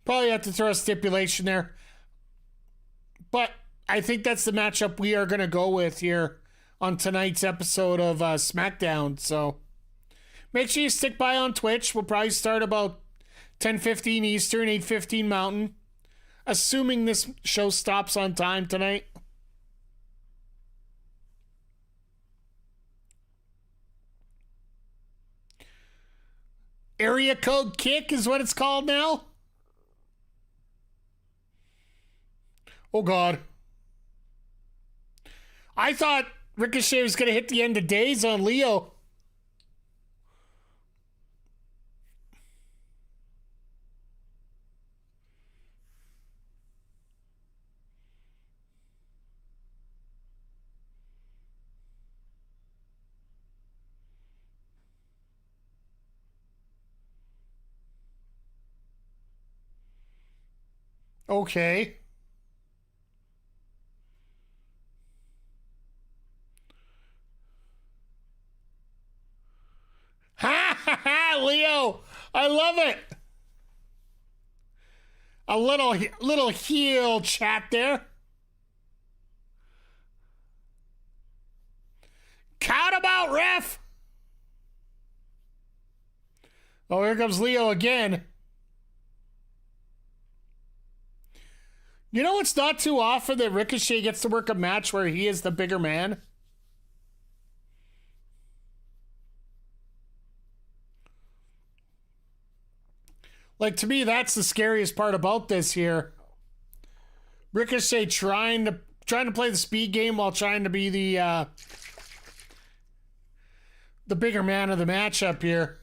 Probably have to throw a stipulation there. But I think that's the matchup we are going to go with here on tonight's episode of SmackDown. So make sure you stick by on Twitch. We'll probably start about 10:15 Eastern, 8:15 Mountain. Assuming this show stops on time tonight. Area Code Kick is what it's called now? Oh, God. I thought Ricochet was going to hit the end of days on Leo. Okay. Ha ha ha, Leo! I love it! A little heel chat there. Count 'em out, ref! Oh, here comes Leo again. You know, it's not too often that Ricochet gets to work a match where he is the bigger man. Like, to me, that's the scariest part about this here. Ricochet trying to play the speed game while trying to be the bigger man of the matchup here.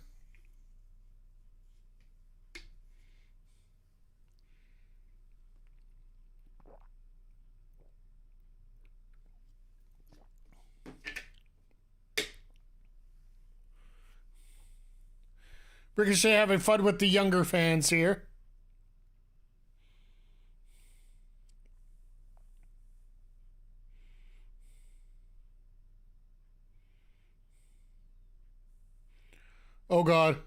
Ricochet having fun with the younger fans here. Oh, God.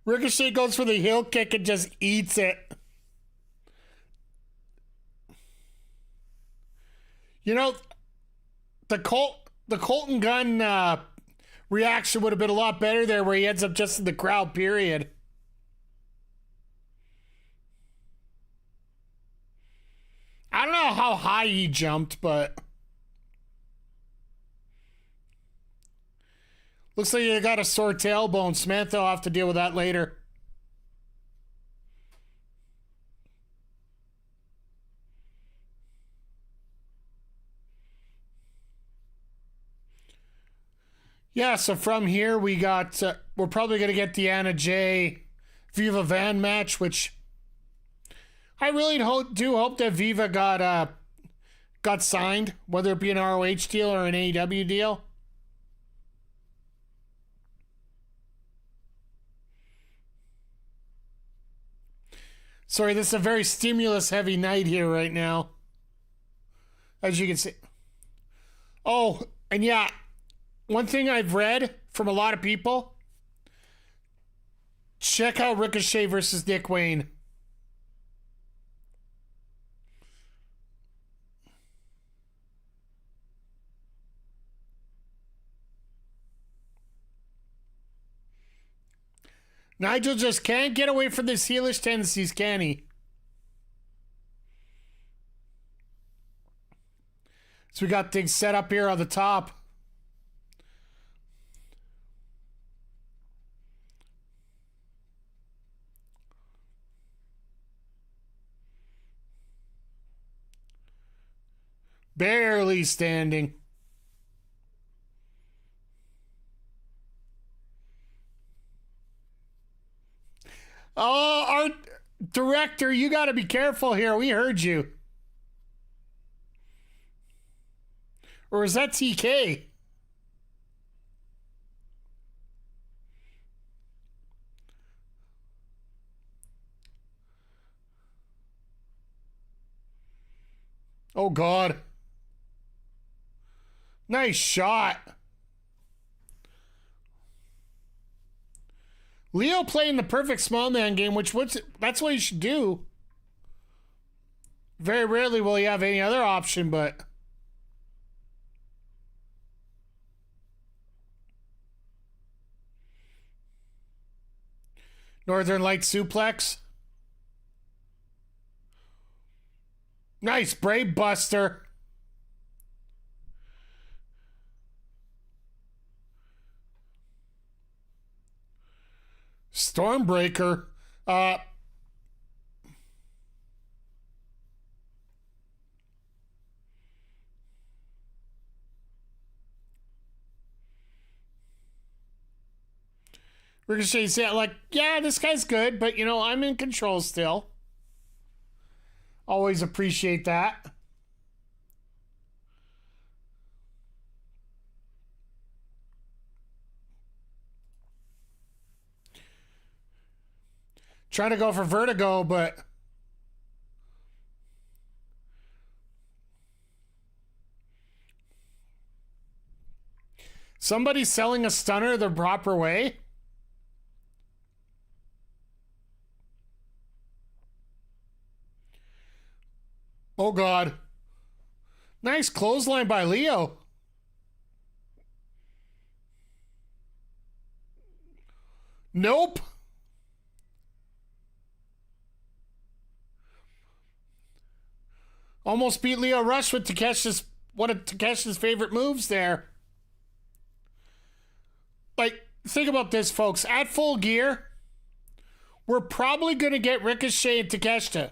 Ricochet goes for the heel kick and just eats it. You know, the Colton Gunn reaction would have been a lot better there, where he ends up just in the crowd, period. I don't know how high he jumped, but looks like you got a sore tailbone. Samantha will have to deal with that later. Yeah, so from here we got, we're probably going to get the Anna Jay Viva Van match, which I really do hope that Viva got signed, whether it be an ROH deal or an AEW deal. Sorry, this is a very stimulus-heavy night here right now, as you can see. Oh, and yeah, one thing I've read from a lot of people, check out Ricochet versus Nick Wayne. Nigel just can't get away from his heelish tendencies, can he? So we got things set up here on the top. Barely standing. Oh, our director, you got to be careful here. We heard you. Or is that TK? Oh, God. Nice shot. Leo playing the perfect small man game, that's what you should do. Very rarely will you have any other option, but Northern Light suplex. Nice Brave Buster. Stormbreaker. Ricochet said, like, yeah, this guy's good, but, you know, I'm in control still. Always appreciate that. Trying to go for Vertigo, but somebody's selling a stunner the proper way. Oh, God. Nice clothesline by Leo. Nope. Almost beat Leo Rush with one of Takeshita's favorite moves there. Like, think about this, folks. At Full Gear, we're probably going to get Ricochet and Takeshita.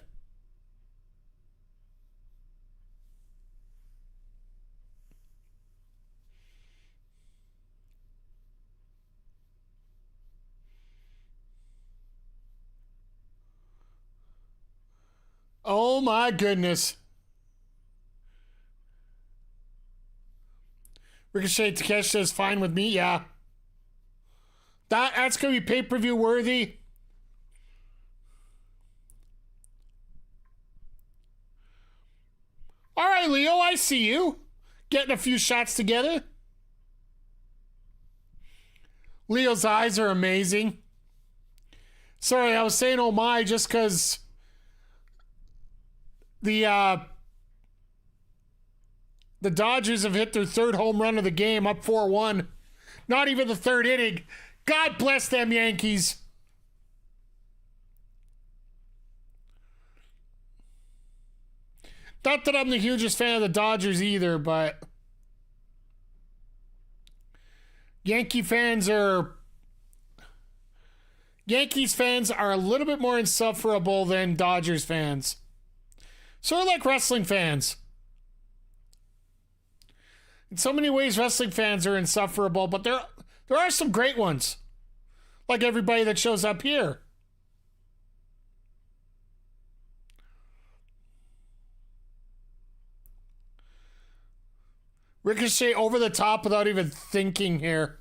Oh my goodness. Ricochet Takeshita is fine with me, yeah. That's going to be pay-per-view worthy. All right, Leo, I see you. Getting a few shots together. Leo's eyes are amazing. Sorry, I was saying oh my just because the Dodgers have hit their third home run of the game, up 4-1. Not even the third inning. God bless them Yankees. Not that I'm the hugest fan of the Dodgers either, but Yankees fans are a little bit more insufferable than Dodgers fans. Sort of like wrestling fans. In so many ways, wrestling fans are insufferable, but there are some great ones. Like everybody that shows up here. Ricochet over the top without even thinking here.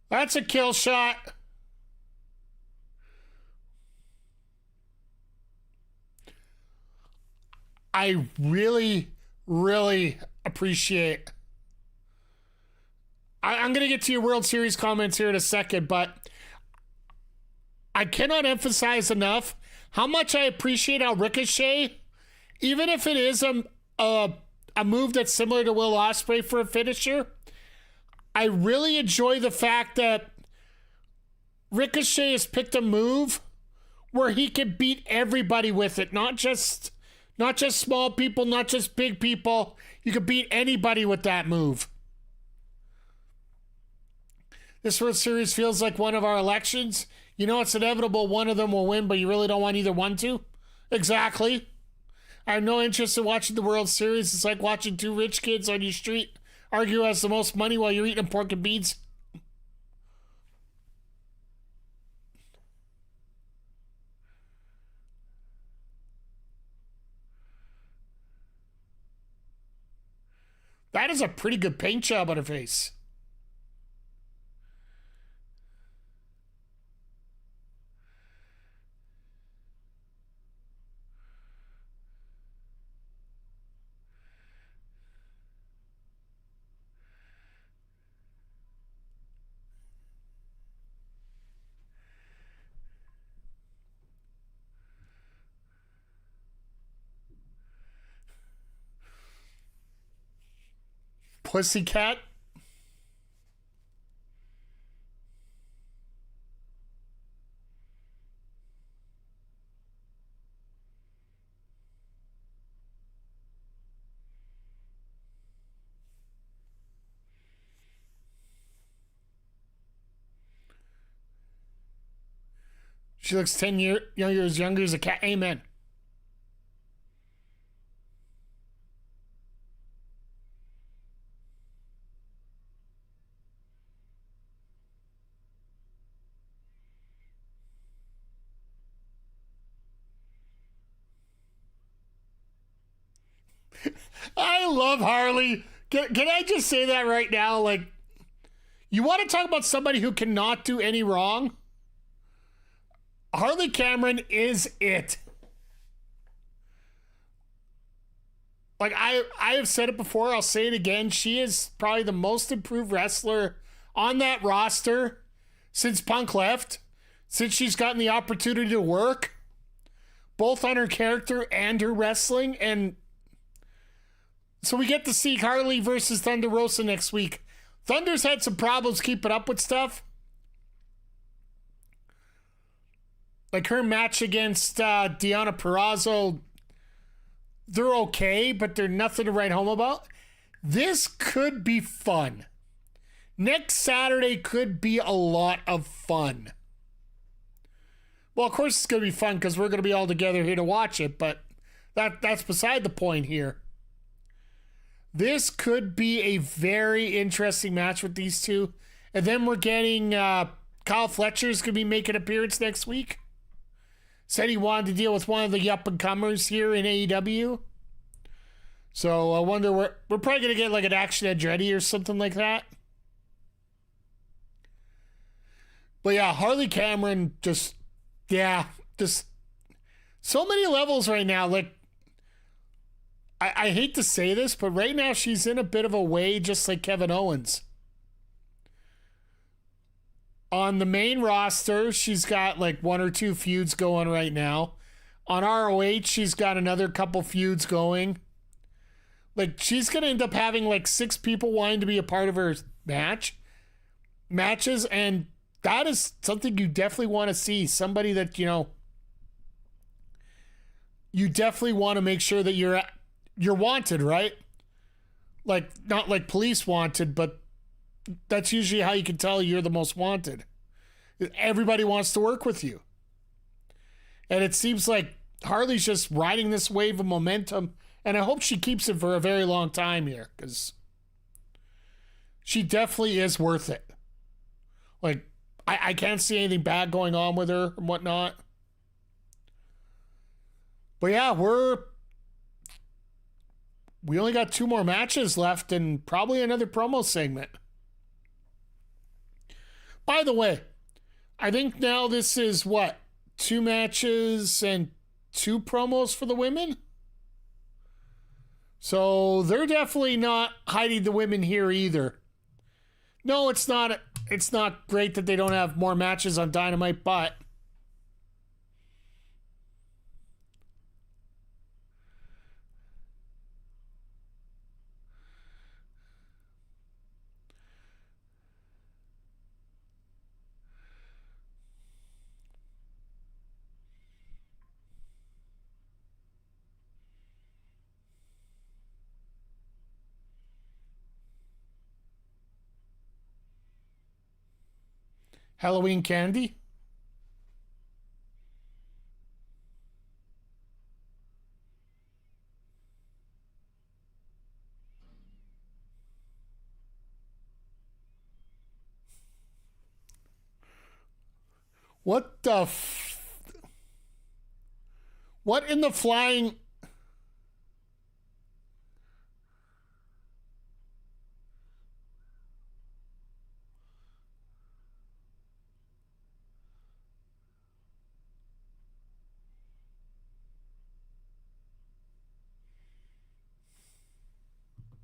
That's a kill shot. I really, really appreciate. I'm going to get to your World Series comments here in a second, but I cannot emphasize enough how much I appreciate how Ricochet, even if it is a move that's similar to Will Ospreay for a finisher, I really enjoy the fact that Ricochet has picked a move where he can beat everybody with it, not just small people, not just big people. You can beat anybody with that move. This World Series feels like one of our elections. You know it's inevitable one of them will win, but you really don't want either one to? Exactly. I have no interest in watching the World Series. It's like watching two rich kids on your street argue who has the most money while you're eating pork and beans. That is a pretty good paint job on her face. Pussycat. She looks 10 years younger as a cat. Amen. I love Harley. Can I just say that right now? Like, you want to talk about somebody who cannot do any wrong? Harley Cameron is it. Like, I have said it before, I'll say it again. She is probably the most improved wrestler on that roster since Punk left, since she's gotten the opportunity to work, both on her character and her wrestling. And so we get to see Harley versus Thunder Rosa next week. Thunder's had some problems keeping up with stuff. Like her match against Deonna Purrazzo, they're okay, but they're nothing to write home about. This could be fun. Next Saturday could be a lot of fun. Well, of course it's going to be fun because we're going to be all together here to watch it, but that's beside the point here. This could be a very interesting match with these two. And then we're getting Kyle Fletcher's going to be making an appearance next week. Said he wanted to deal with one of the up-and-comers here in AEW. So I wonder, we're probably going to get like an Action Andretti or something like that. But yeah, Harley Cameron just so many levels right now. Like, I hate to say this, but right now she's in a bit of a way just like Kevin Owens. On the main roster, she's got like 1 or 2 feuds going right now. On ROH, she's got another couple feuds going. Like, she's going to end up having like 6 people wanting to be a part of her matches, and that is something you definitely want to see. Somebody that, you definitely want to make sure that you're wanted, right? Like, not like police wanted, but that's usually how you can tell you're the most wanted. Everybody wants to work with you. And it seems like Harley's just riding this wave of momentum, and I hope she keeps it for a very long time here, because she definitely is worth it. Like, I can't see anything bad going on with her and whatnot. But yeah, we only got 2 more matches left and probably another promo segment. By the way, I think now this is 2 matches and 2 promos for the women? So they're definitely not hiding the women here either. No, it's not great that they don't have more matches on Dynamite, but Halloween Candy? What the what in the flying...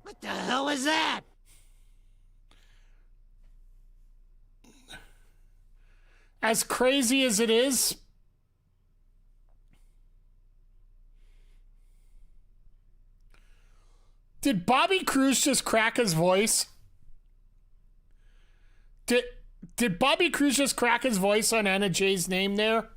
What the hell is that? As crazy as it is, did Bobby Cruz just crack his voice? Did Bobby Cruz just crack his voice on Anna Jay's name there?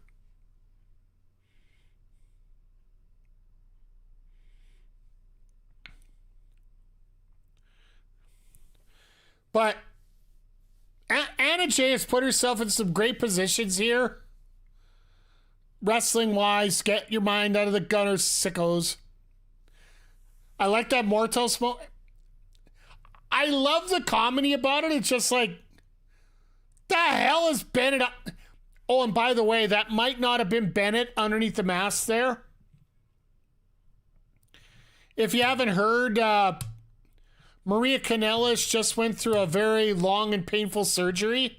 But Anna Jay has put herself in some great positions here. Wrestling-wise, get your mind out of the gutter, sickos. I like that Mortal Smoke. I love the comedy about it. It's just like, the hell is Bennett up? Oh, and by the way, that might not have been Bennett underneath the mask there. If you haven't heard, Maria Kanellis just went through a very long and painful surgery.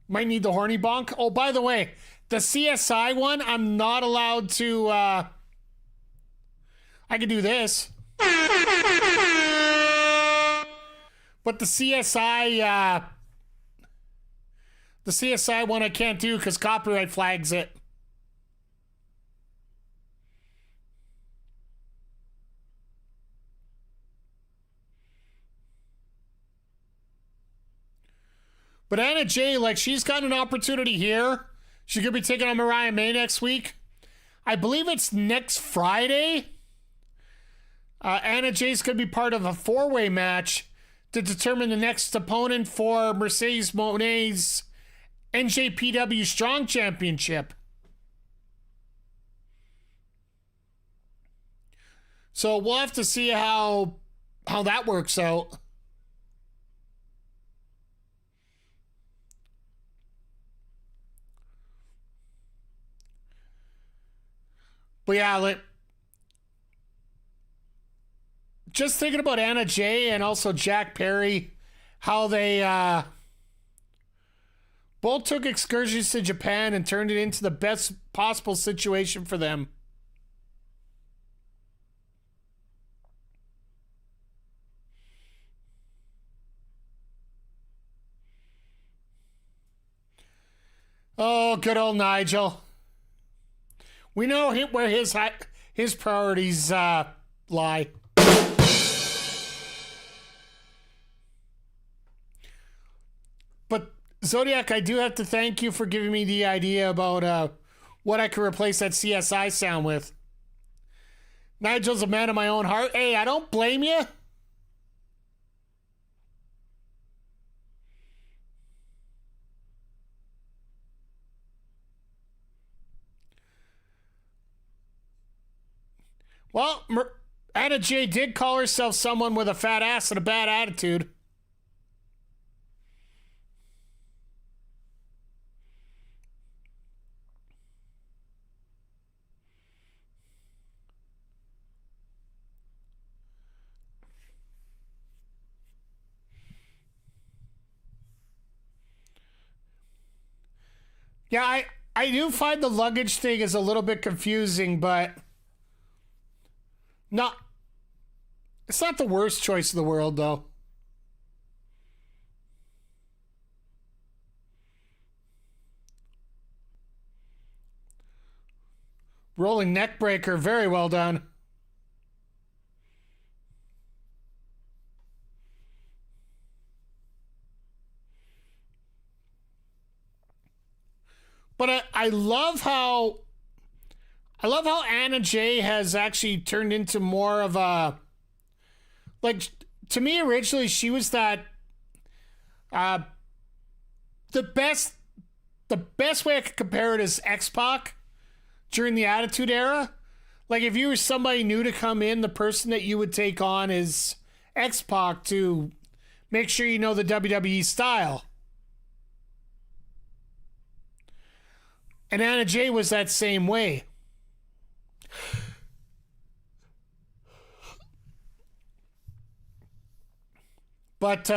Might need the horny bonk. Oh, by the way, the CSI one, I'm not allowed to... I could do this. But the CSI one I can't do because copyright flags it. But Anna Jay, like, she's got an opportunity here. She could be taking on Mariah May next week. I believe it's next Friday. Anna Jay's going to be part of a 4-way match to determine the next opponent for Mercedes Moné's NJPW Strong Championship. So we'll have to see how that works out. But yeah, just thinking about Anna Jay and also Jack Perry, how they both took excursions to Japan and turned it into the best possible situation for them. Oh, good old Nigel. We know where his priorities lie. But Zodiac, I do have to thank you for giving me the idea about what I could replace that CSI sound with. Nigel's a man of my own heart. Hey, I don't blame you. Well, Anna Jay did call herself someone with a fat ass and a bad attitude. Yeah, I do find the luggage thing is a little bit confusing, but it's not the worst choice in the world, though. Rolling neck breaker, very well done. But I love how Anna Jay has actually turned into more of a, like, to me originally she was that the best way I could compare it is X-Pac during the Attitude Era. Like, if you were somebody new to come in, the person that you would take on is X-Pac to make sure you know the WWE style. And Anna Jay was that same way. But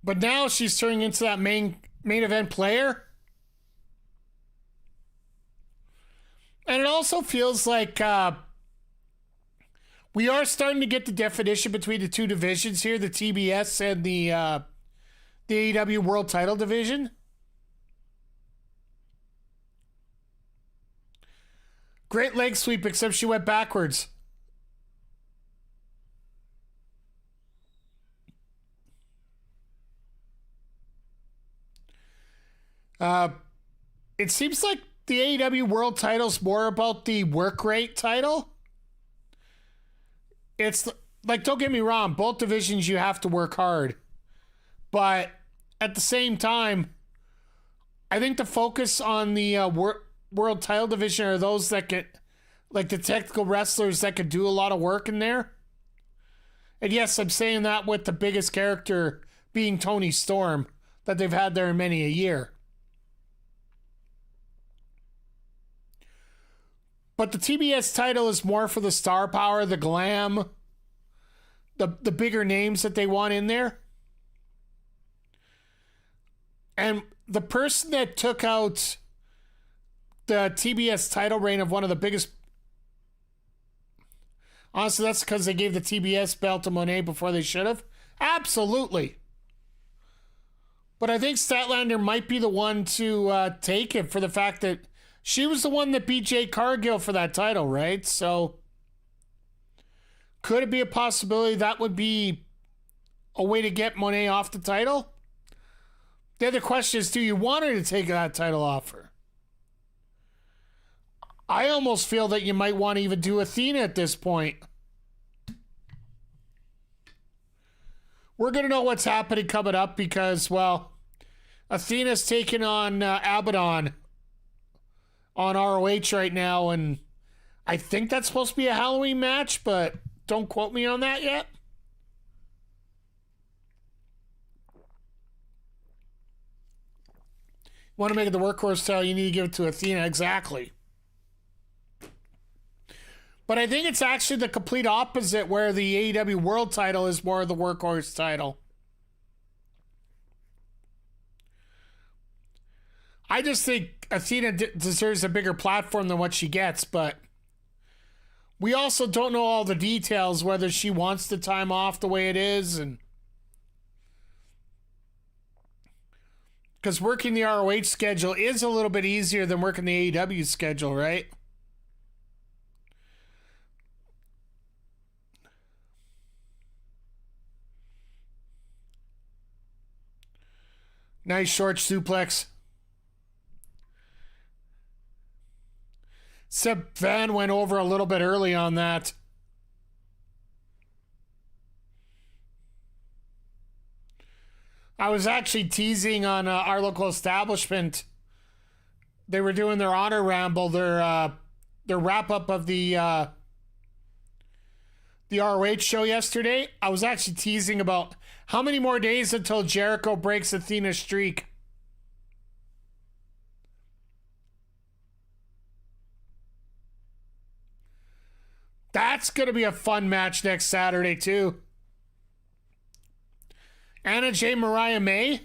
now she's turning into that main event player. And it also feels like we are starting to get the definition between the two divisions here, the TBS and the AEW World Title Division. Great leg sweep, except she went backwards. It seems like the AEW World Title's more about the work rate title. It's like, don't get me wrong, both divisions you have to work hard. But at the same time, I think the focus on the World Title Division are those that get, like, the technical wrestlers that could do a lot of work in there. And yes, I'm saying that with the biggest character being Tony Storm that they've had there in many a year. But the TBS title is more for the star power, the glam, the bigger names that they want in there. And the person that took out the TBS title reign of one of the biggest... Honestly, that's because they gave the TBS belt to Monet before they should have. Absolutely. But I think Statlander might be the one to take it for the fact that she was the one that beat Jade Cargill for that title, right? So could it be a possibility that would be a way to get Monet off the title. The other question is, do you want her to take that title off her? I almost feel that you might want to even do Athena at this point. We're going to know what's happening coming up because, well, Athena's taking on Abaddon on ROH right now, and I think that's supposed to be a Halloween match, but don't quote me on that yet. Want to make it the workhorse title, you need to give it to Athena. Exactly. But I think it's actually the complete opposite, where the AEW World title is more of the workhorse title. I just think Athena deserves a bigger platform than what she gets, but we also don't know all the details, whether she wants the time off the way it is, and because working the ROH schedule is a little bit easier than working the AEW schedule, right? Nice short suplex. Except Van went over a little bit early on that. I was actually teasing on our local establishment. They were doing their honor ramble, their wrap up of the ROH show yesterday. I was actually teasing about how many more days until Jericho breaks Athena's streak. That's going to be a fun match next Saturday, too. Anna J. Mariah May?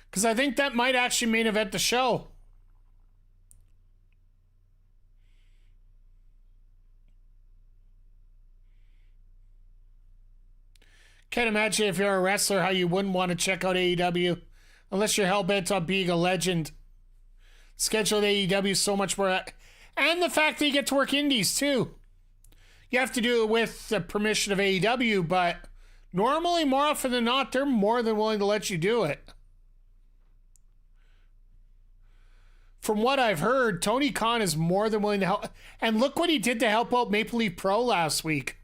Because I think that might actually main event the show. Can't imagine if you're a wrestler how you wouldn't want to check out AEW unless you're hell-bent on being a legend. Scheduled AEW so much more. And the fact that you get to work indies, too. You have to do it with the permission of AEW, but normally, more often than not, they're more than willing to let you do it. From what I've heard, Tony Khan is more than willing to help. And look what he did to help out Maple Leaf Pro last week.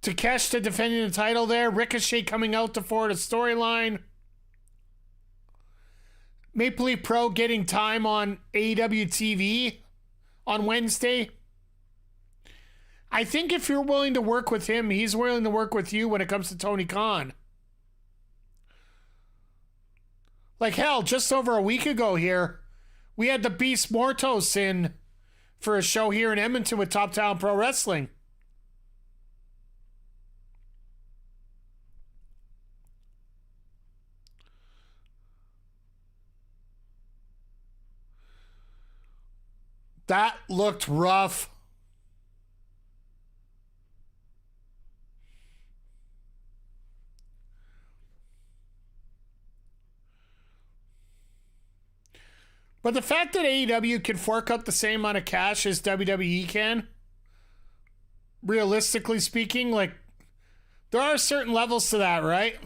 Takeshita defending the title there. Ricochet coming out to forward a storyline. Maple Leaf Pro getting time on AEW TV on Wednesday. I think if you're willing to work with him, he's willing to work with you when it comes to Tony Khan. Like hell, just over a week ago here, we had the Beast Mortos in for a show here in Edmonton with Top Talent Pro Wrestling. That looked rough. But the fact that AEW can fork up the same amount of cash as WWE can, realistically speaking, like, there are certain levels to that, right?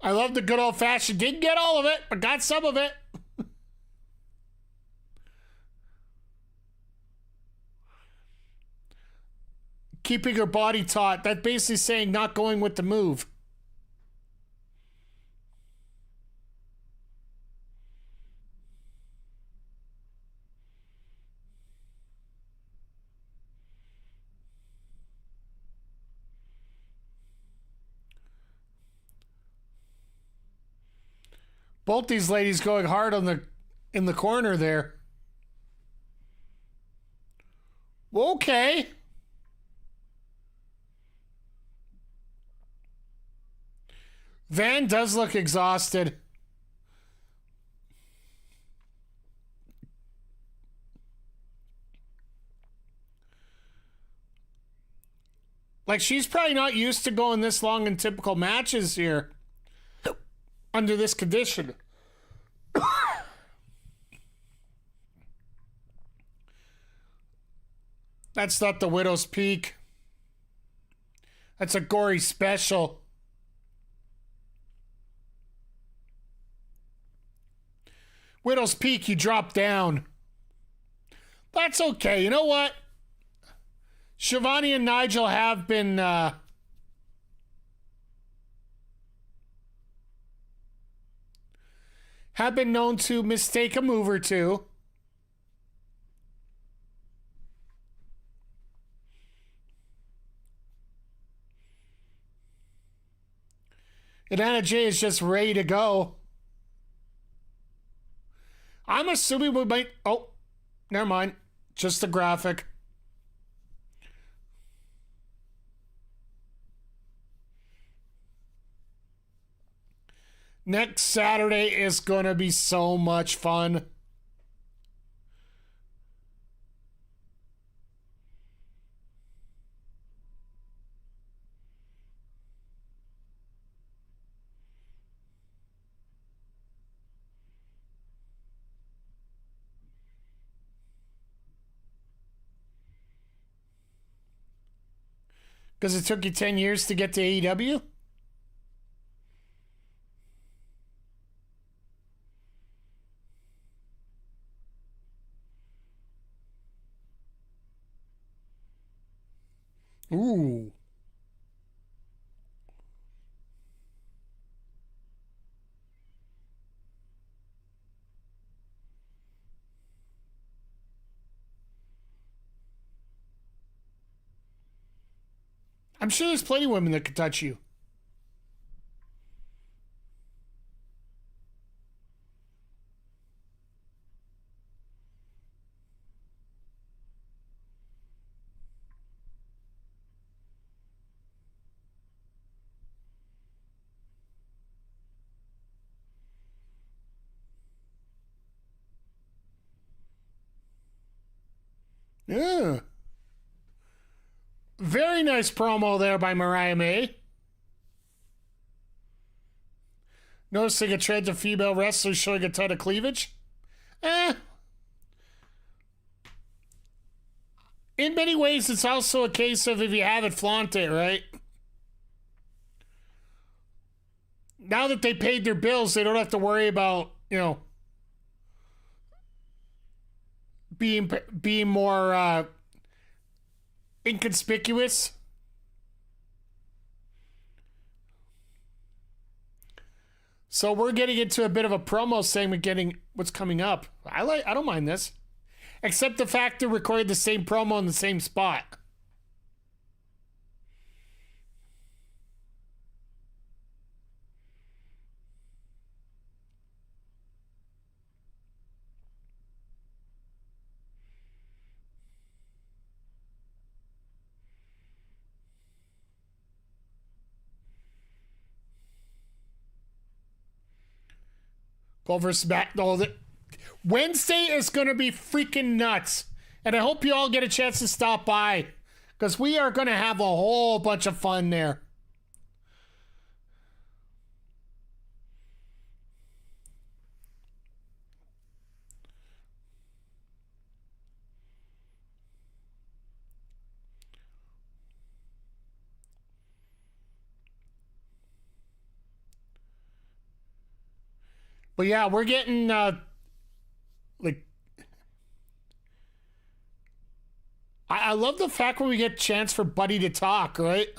I love the good old-fashioned, didn't get all of it, but got some of it. Keeping her body taut, that's basically saying not going with the move. Both these ladies going hard on in the corner there. Okay. Van does look exhausted. Like, she's probably not used to going this long in typical matches here. Under this condition. That's not the Widow's Peak. That's a gory special. Widow's Peak, you drop down. That's okay. You know what? Shivani and Nigel have been known to mistake a move or two. And Anna Jay is just ready to go. I'm assuming we might... Oh, never mind. Just a graphic. Next Saturday is going to be so much fun. Because it took you 10 years to get to AEW? Ooh. I'm sure there's plenty of women that could touch you. Yeah. Very nice promo there by Mariah May. Noticing a trend of female wrestlers showing a ton of cleavage? In many ways, it's also a case of if you have it, flaunt it, right? Now that they paid their bills, they don't have to worry about, being more inconspicuous. So we're getting into a bit of a promo segment, getting what's coming up. I don't mind this, except the fact they're recording the same promo in the same spot. Versus Matt. Wednesday is going to be freaking nuts. And I hope you all get a chance to stop by, because we are going to have a whole bunch of fun there. But yeah, we're getting I love the fact when we get a chance for Buddy to talk, right?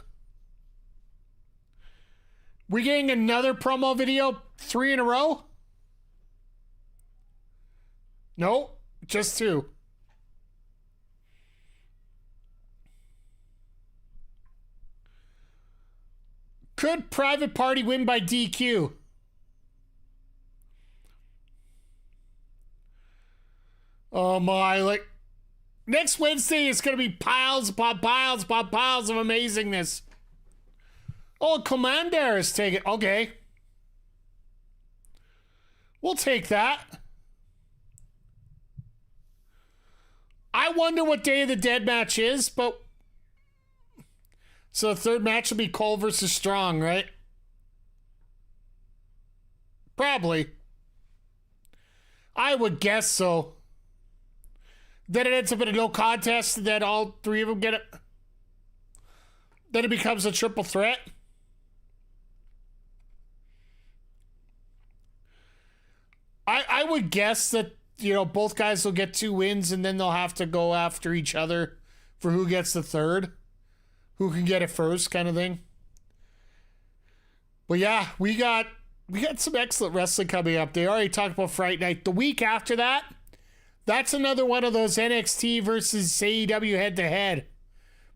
We're getting another promo video, 3 in a row? No, just 2. Could Private Party win by DQ? Oh my, next Wednesday is going to be piles upon piles upon piles of amazingness. Oh, Commander is taking, okay. We'll take that. I wonder what Day of the Dead match is, but... So the third match will be Cole versus Strong, right? Probably. I would guess so. Then it ends up in a no contest, and then all three of them get it. Then it becomes a triple threat. I would guess that, both guys will get 2 wins, and then they'll have to go after each other for who gets the third, who can get it first, kind of thing. But yeah, we got some excellent wrestling coming up. They already talked about Friday night. The week after that, that's another one of those NXT versus AEW head-to-head,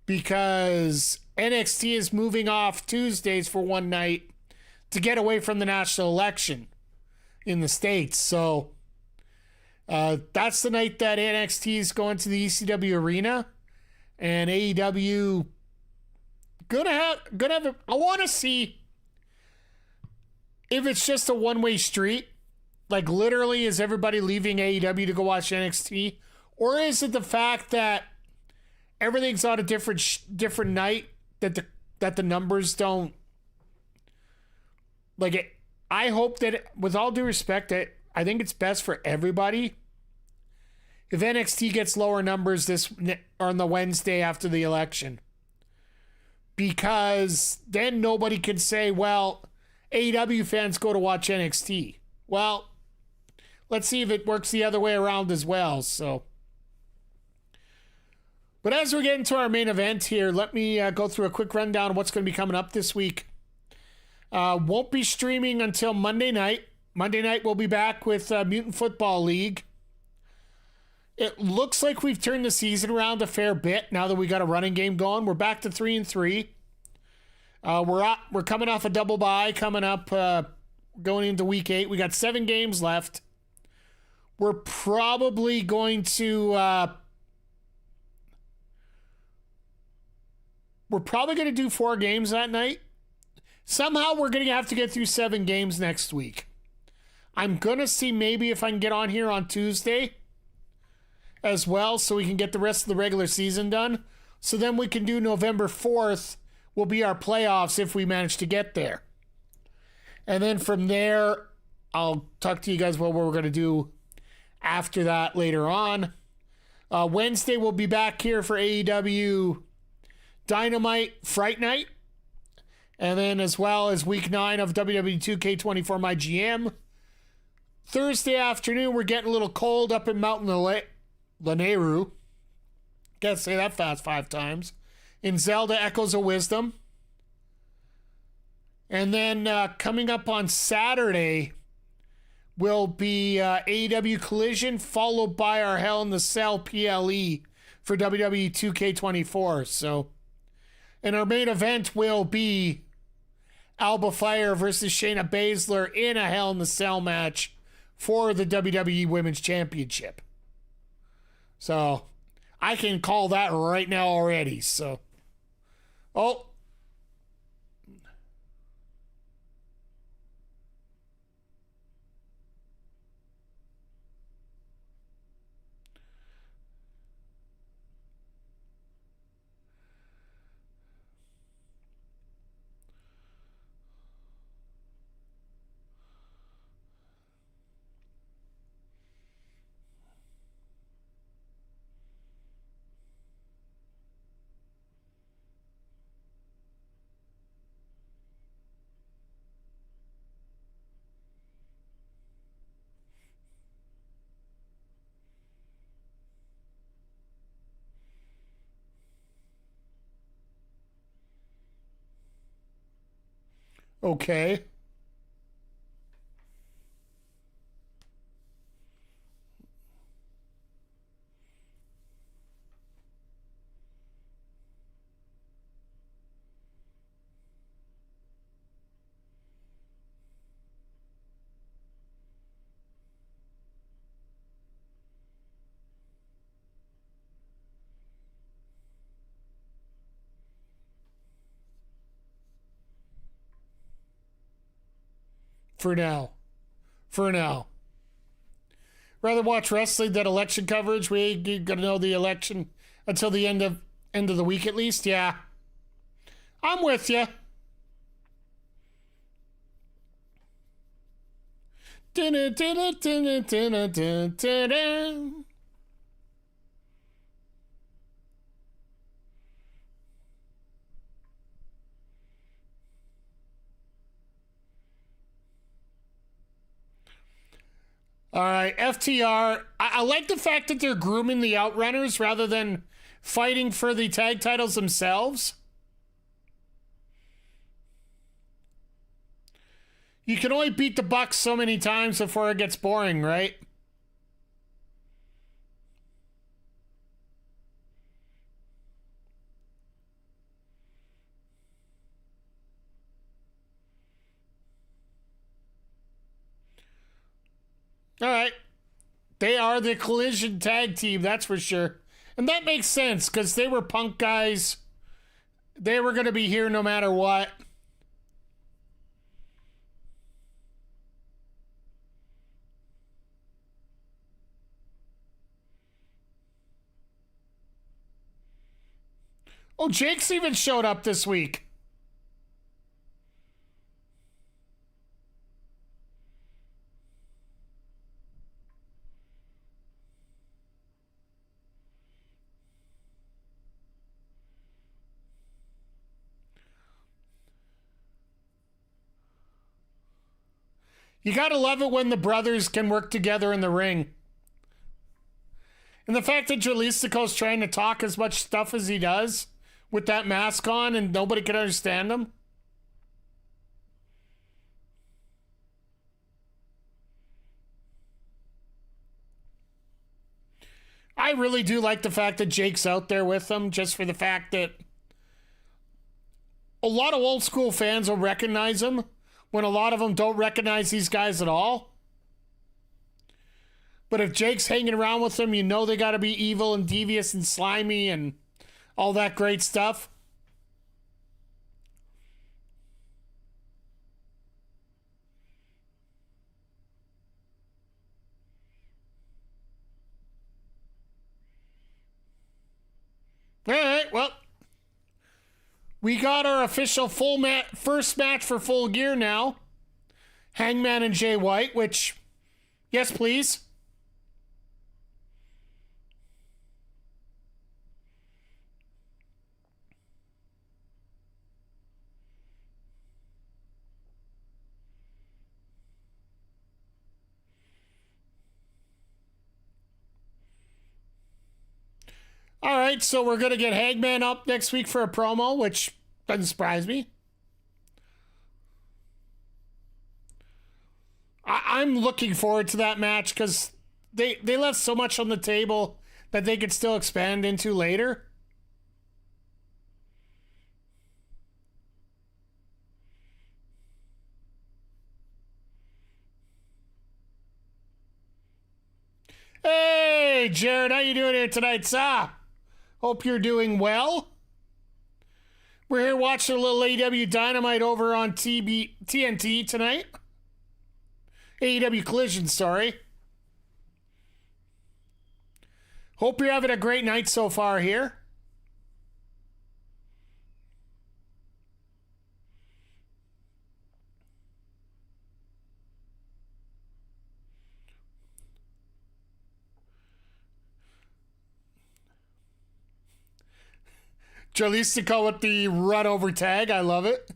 because NXT is moving off Tuesdays for one night to get away from the national election in the States. So that's the night that NXT is going to the ECW arena, and AEW gonna have I want to see if it's just a one-way street, like literally is everybody leaving AEW to go watch NXT, or is it the fact that everything's on a different night, that the numbers don't like it. I hope that, with all due respect, I think it's best for everybody if NXT gets lower numbers on the Wednesday after the election, because then nobody can say, well, AEW fans go to watch NXT. Well, let's see if it works the other way around as well. So, but as we get into our main event here, let me go through a quick rundown of what's going to be coming up this week. Won't be streaming until Monday night. Monday night we'll be back with Mutant Football League. It looks like we've turned the season around a fair bit now that we got a running game going. We're back to 3-3. We're coming off a double bye coming up, going into week 8. We got 7 games left. We're probably going to do 4 games that night. Somehow we're going to have to get through 7 games next week. I'm going to see maybe if I can get on here on Tuesday as well, so we can get the rest of the regular season done. So then we can do November 4th will be our playoffs if we manage to get there. And then from there, I'll talk to you guys about what we're going to do after that later on. Wednesday we'll be back here for AEW Dynamite Fright Night. And then as well as week 9 of WWE 2K24 My GM. Thursday afternoon, we're getting a little cold up in Mountain Lanayru. Gotta say that fast 5 times. In Zelda Echoes of Wisdom. And then coming up on Saturday will be AEW Collision, followed by our Hell in the Cell PLE for WWE 2K24. So, and our main event will be Alba Fire versus Shayna Baszler in a Hell in the Cell match for the WWE Women's Championship. So, I can call that right now already. So, okay. For now. Rather watch wrestling than election coverage. We ain't gonna know the election until the end of the week at least. Yeah, I'm with you. All right, FTR. I like the fact that they're grooming the Outrunners rather than fighting for the tag titles themselves. You can only beat the Bucks so many times before it gets boring, right? All right. They are the Collision tag team, that's for sure. And that makes sense because they were Punk guys. They were going to be here no matter what. Oh, Jake's even showed up this week. You gotta love it when the brothers can work together in the ring. And the fact that Jalisco's trying to talk as much stuff as he does with that mask on and nobody can understand him. I really do like the fact that Jake's out there with them, just for the fact that a lot of old school fans will recognize him when a lot of them don't recognize these guys at all. But if Jake's hanging around with them, you know they got to be evil and devious and slimy and all that great stuff. All right, well, we got our official first match for Full Gear now. Hangman and Jay White, which, yes, please. All right, so we're going to get Hangman up next week for a promo, which doesn't surprise me. I'm looking forward to that match because they left so much on the table that they could still expand into later. Hey, Jared, how you doing here tonight, sir? Hope you're doing well. We're here watching a little AEW Dynamite over on TNT tonight. AEW Collision, sorry. Hope you're having a great night so far here. Jalisco with the run over tag. I love it.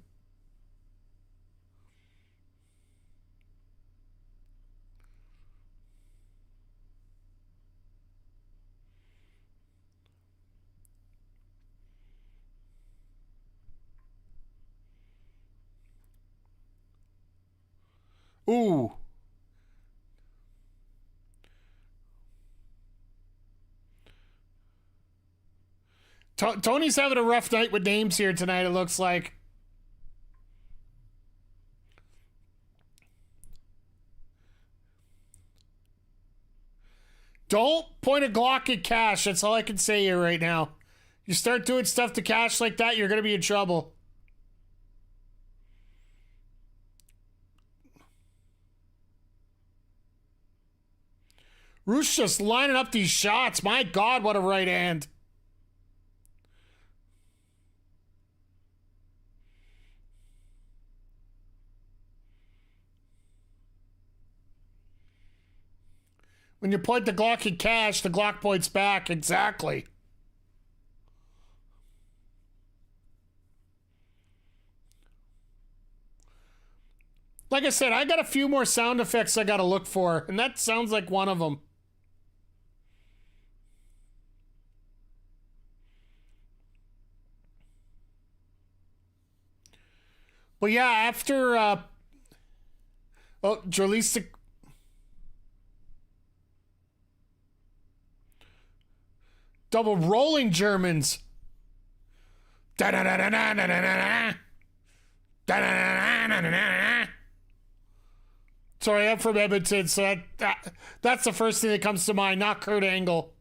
Ooh. Tony's having a rough night with names here tonight, it looks like. Don't point a Glock at Cash. That's all I can say here right now. You start doing stuff to Cash like that, you're going to be in trouble. Roosh just lining up these shots. My God, what a right hand. When you point the Glock at Cash, the Glock points back. Exactly. Like I said, I got a few more sound effects I got to look for, and that sounds like one of them. But yeah, after Jolisa double rolling Germans. Sorry, I'm from Edmonton, so that's the first thing that comes to mind, not Kurt Angle.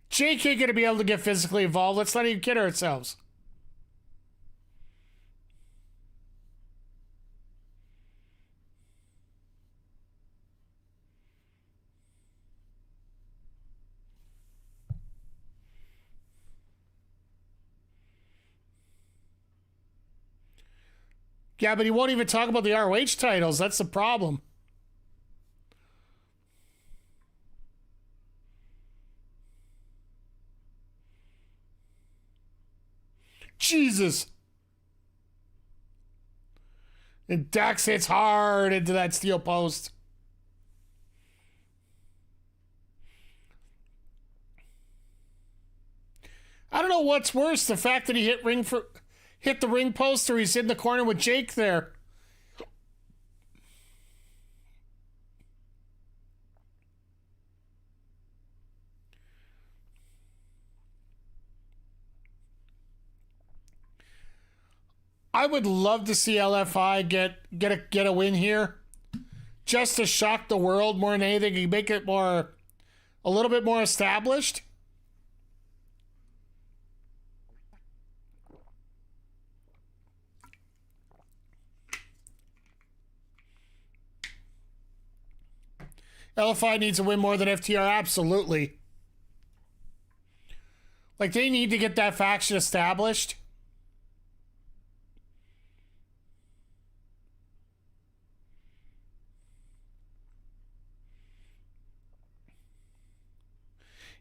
Jake ain't gonna be able to get physically involved. Let's not even kid ourselves. Yeah, but he won't even talk about the ROH titles. That's the problem. Jesus. And Dax hits hard into that steel post. I don't know what's worse, the fact that he hit the ring post, or he's in the corner with Jake there. I would love to see LFI get a win here, just to shock the world more than anything. You make it a little bit more established. LFI needs to win more than FTR, absolutely. Like, they need to get that faction established.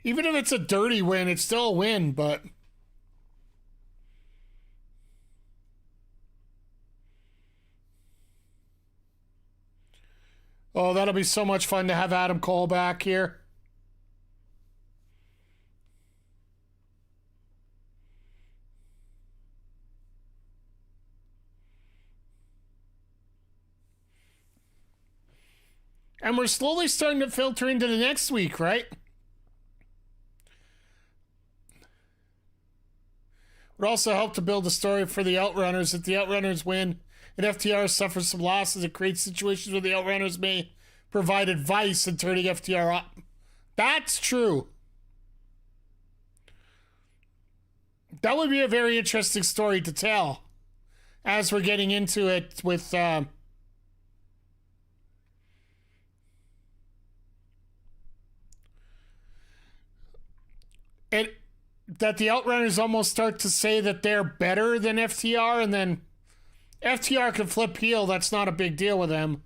Even if it's a dirty win, it's still a win, but... Oh, that'll be so much fun to have Adam Cole back here. And we're slowly starting to filter into the next week, right? Would also help to build a story for the Outrunners. If the Outrunners win and FTR suffers some losses, it creates situations where the Outrunners may provide advice in turning FTR up. That's true. That would be a very interesting story to tell as we're getting into it with... that the Outrunners almost start to say that they're better than FTR, and then FTR can flip heel. That's not a big deal with them.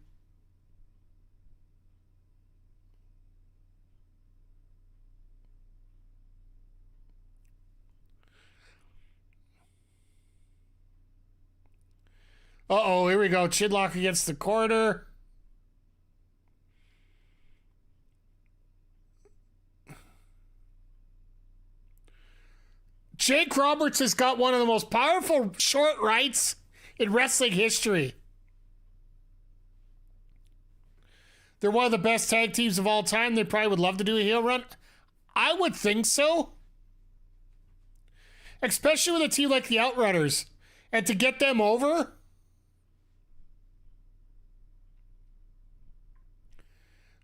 Uh-oh, here we go. Chinlock against the corner. Jake Roberts has got one of the most powerful short rights in wrestling history. They're one of the best tag teams of all time. They probably would love to do a heel run. I would think so. Especially with a team like the Outrunners. And to get them over...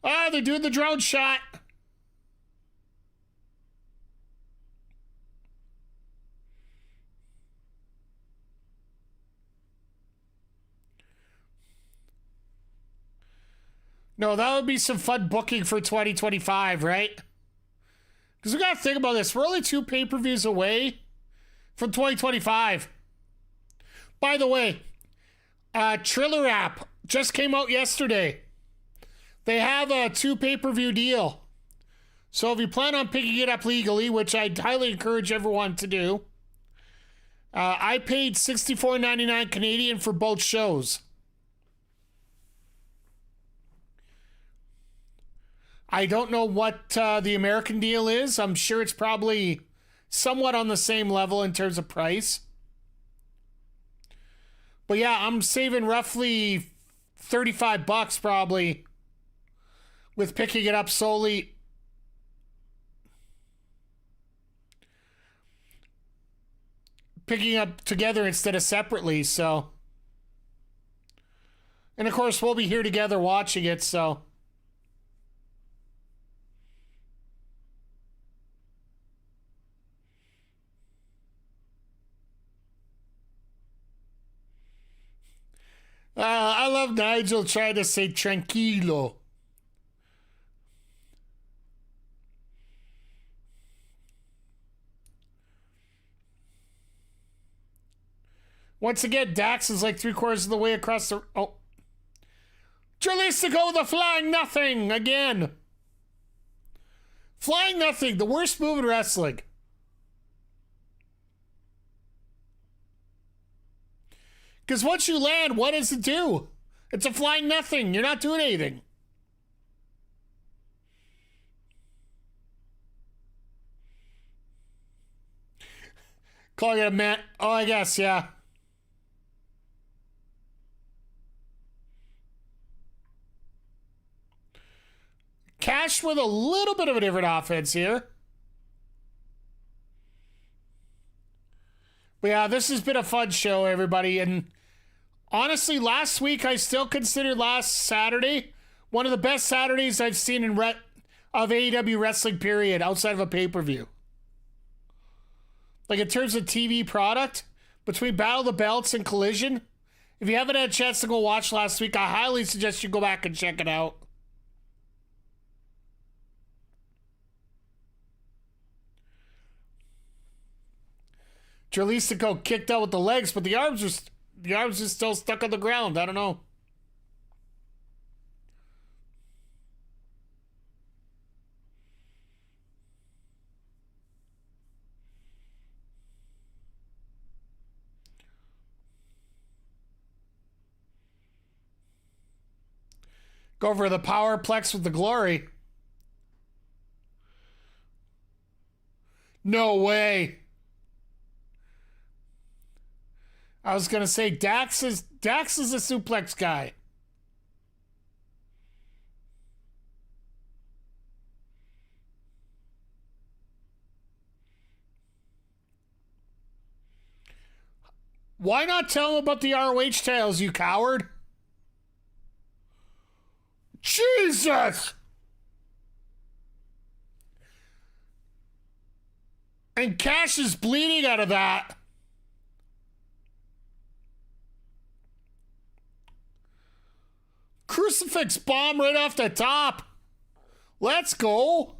Ah, they're doing the drone shot. No, that would be some fun booking for 2025, right? Because we got to think about this. We're only 2 pay-per-views away from 2025. By the way, Triller app just came out yesterday. They have a 2 pay-per-view deal. So if you plan on picking it up legally, which I highly encourage everyone to do, I paid $64.99 Canadian for both shows. I don't know what the American deal is. I'm sure it's probably somewhat on the same level in terms of price. But yeah, I'm saving roughly $35 probably with picking it up solely. Picking up together instead of separately, so. And of course, we'll be here together watching it, so. I love Nigel trying to say tranquilo. Once again, Dax is like 3/4 of the way across the... Oh. Jalisco, the Flying Nothing, again. Flying Nothing, the worst move in wrestling. Because once you land, what does it do? It's a flying nothing. You're not doing anything. Calling it a man. Oh, I guess, yeah. Cash with a little bit of a different offense here. But yeah, this has been a fun show, everybody. And honestly, last week, I still consider last Saturday one of the best Saturdays I've seen of AEW wrestling, period, outside of a pay-per-view. Like, in terms of TV product, between Battle of the Belts and Collision, if you haven't had a chance to go watch last week, I highly suggest you go back and check it out. Jalisco kicked out with the legs, but the arms are still stuck on the ground. I don't know. Go for the powerplex with the glory. No way. I was going to say Dax is a suplex guy. Why not tell him about the ROH titles, you coward? Jesus! And Cash is bleeding out of that. Crucifix bomb right off the top. Let's go.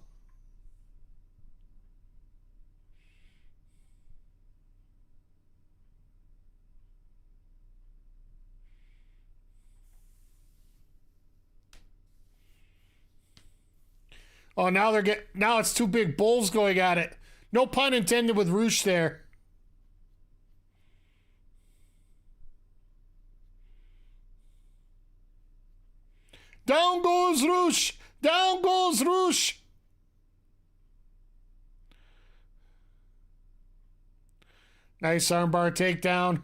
Oh, now it's two big bulls going at it. No pun intended with Roosh there. Down goes Roosh! Down goes Roosh! Nice armbar takedown.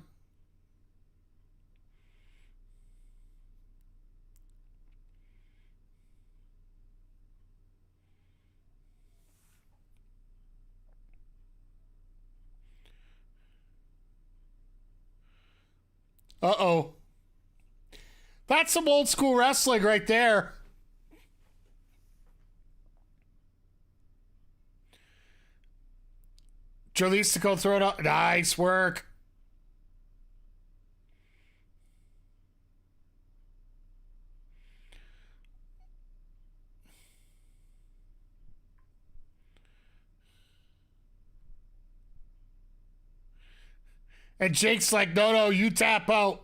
Uh-oh. That's some old school wrestling right there. Jalisco throw it up. Nice work. And Jake's like, no, you tap out.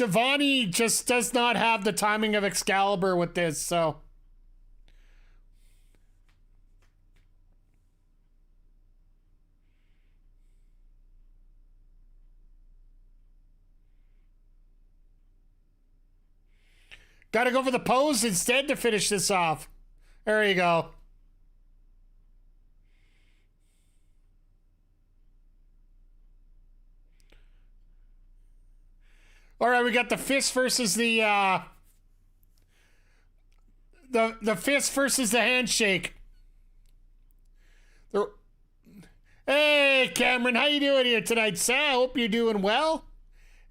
Shivani just does not have the timing of Excalibur with this, so. Got to go for the pose instead to finish this off. There you go. All right, we got the fist versus the fist versus the handshake. Hey, Cameron, how you doing here tonight, sir? I hope you're doing well.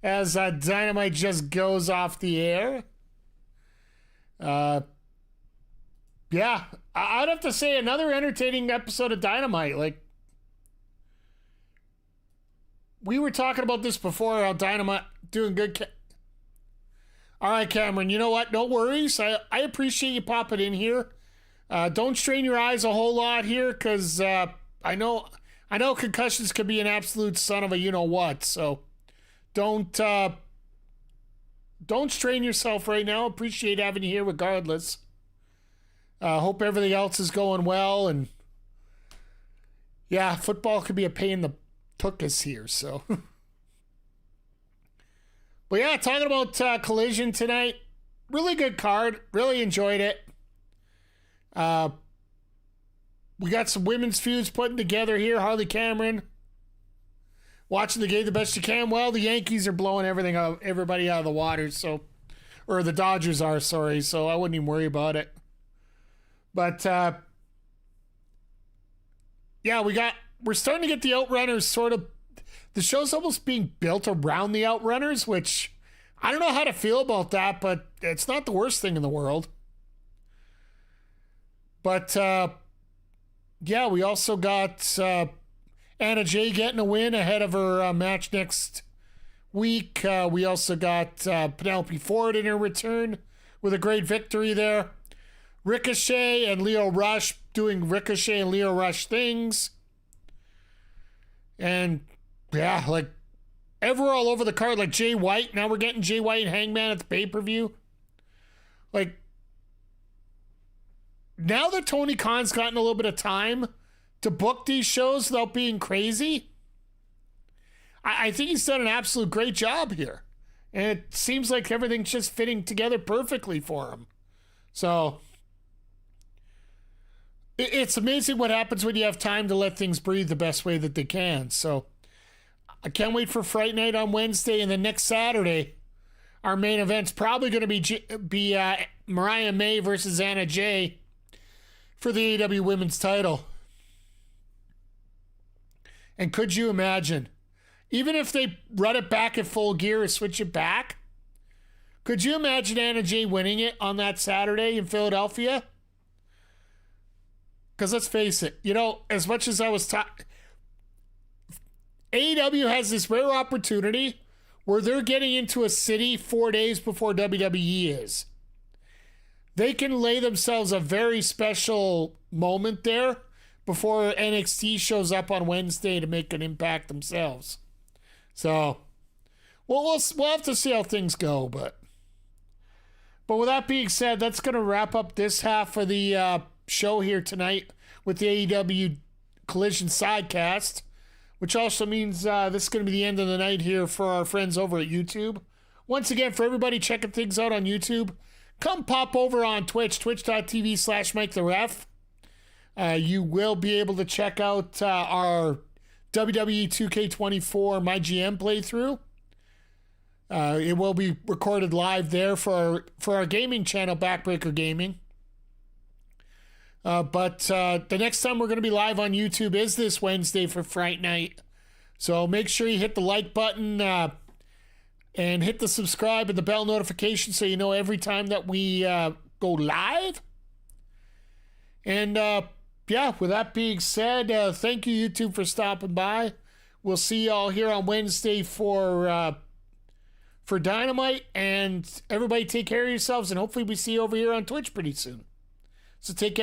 As Dynamite just goes off the air. Yeah, I'd have to say another entertaining episode of Dynamite. Like, we were talking about this before, how Dynamite doing good. All right, Cameron, you know what? No worries. I appreciate you popping in here. Don't strain your eyes a whole lot here, because I know concussions can be an absolute son of a you-know-what, so don't strain yourself right now. Appreciate having you here regardless. Hope everything else is going well. And yeah, football could be a pain in the tuchus here. So, but yeah, talking about Collision tonight. Really good card. Really enjoyed it. We got some women's feuds putting together here. Harley Cameron watching the game the best you can. Well, the Yankees are blowing everybody out of the water, so, or the Dodgers are, sorry, so I wouldn't even worry about it. But yeah, we're starting to get the Outrunners sort of, the show's almost being built around the Outrunners, which I don't know how to feel about that, but it's not the worst thing in the world. But yeah, we also got Anna Jay getting a win ahead of her match next week. We also got Penelope Ford in her return with a great victory there. Ricochet and Leo Rush doing Ricochet and Leo Rush things. And yeah, like ever all over the card, like Jay White. Now we're getting Jay White and Hangman at the pay-per-view. Like, now that Tony Khan's gotten a little bit of time to book these shows without being crazy, I think he's done an absolute great job here. And it seems like everything's just fitting together perfectly for him. So, it's amazing what happens when you have time to let things breathe the best way that they can. So, I can't wait for Fright Night on Wednesday, and then next Saturday, our main event's probably going to be Mariah May versus Anna Jay for the AEW Women's title. And could you imagine, even if they run it back at Full Gear or switch it back, could you imagine Anna Jay winning it on that Saturday in Philadelphia? Because let's face it, you know, as much as I was talking, AEW has this rare opportunity where they're getting into a city 4 days before WWE is. They can lay themselves a very special moment there before NXT shows up on Wednesday to make an impact themselves. So, we'll have to see how things go. But with that being said, that's going to wrap up this half of the show here tonight with the AEW Collision Sidecast, which also means this is going to be the end of the night here for our friends over at YouTube. Once again, for everybody checking things out on YouTube, come pop over on Twitch, twitch.tv/MikeTheRef. You will be able to check out our WWE 2K24 MyGM playthrough. It will be recorded live there for our gaming channel, Backbreaker Gaming. But the next time we're going to be live on YouTube is this Wednesday for Fright Night. So make sure you hit the like button and hit the subscribe and the bell notification so you know every time that we go live. And yeah, with that being said, thank you, YouTube, for stopping by. We'll see y'all here on Wednesday for Dynamite. And everybody take care of yourselves, and hopefully we see you over here on Twitch pretty soon. So take care.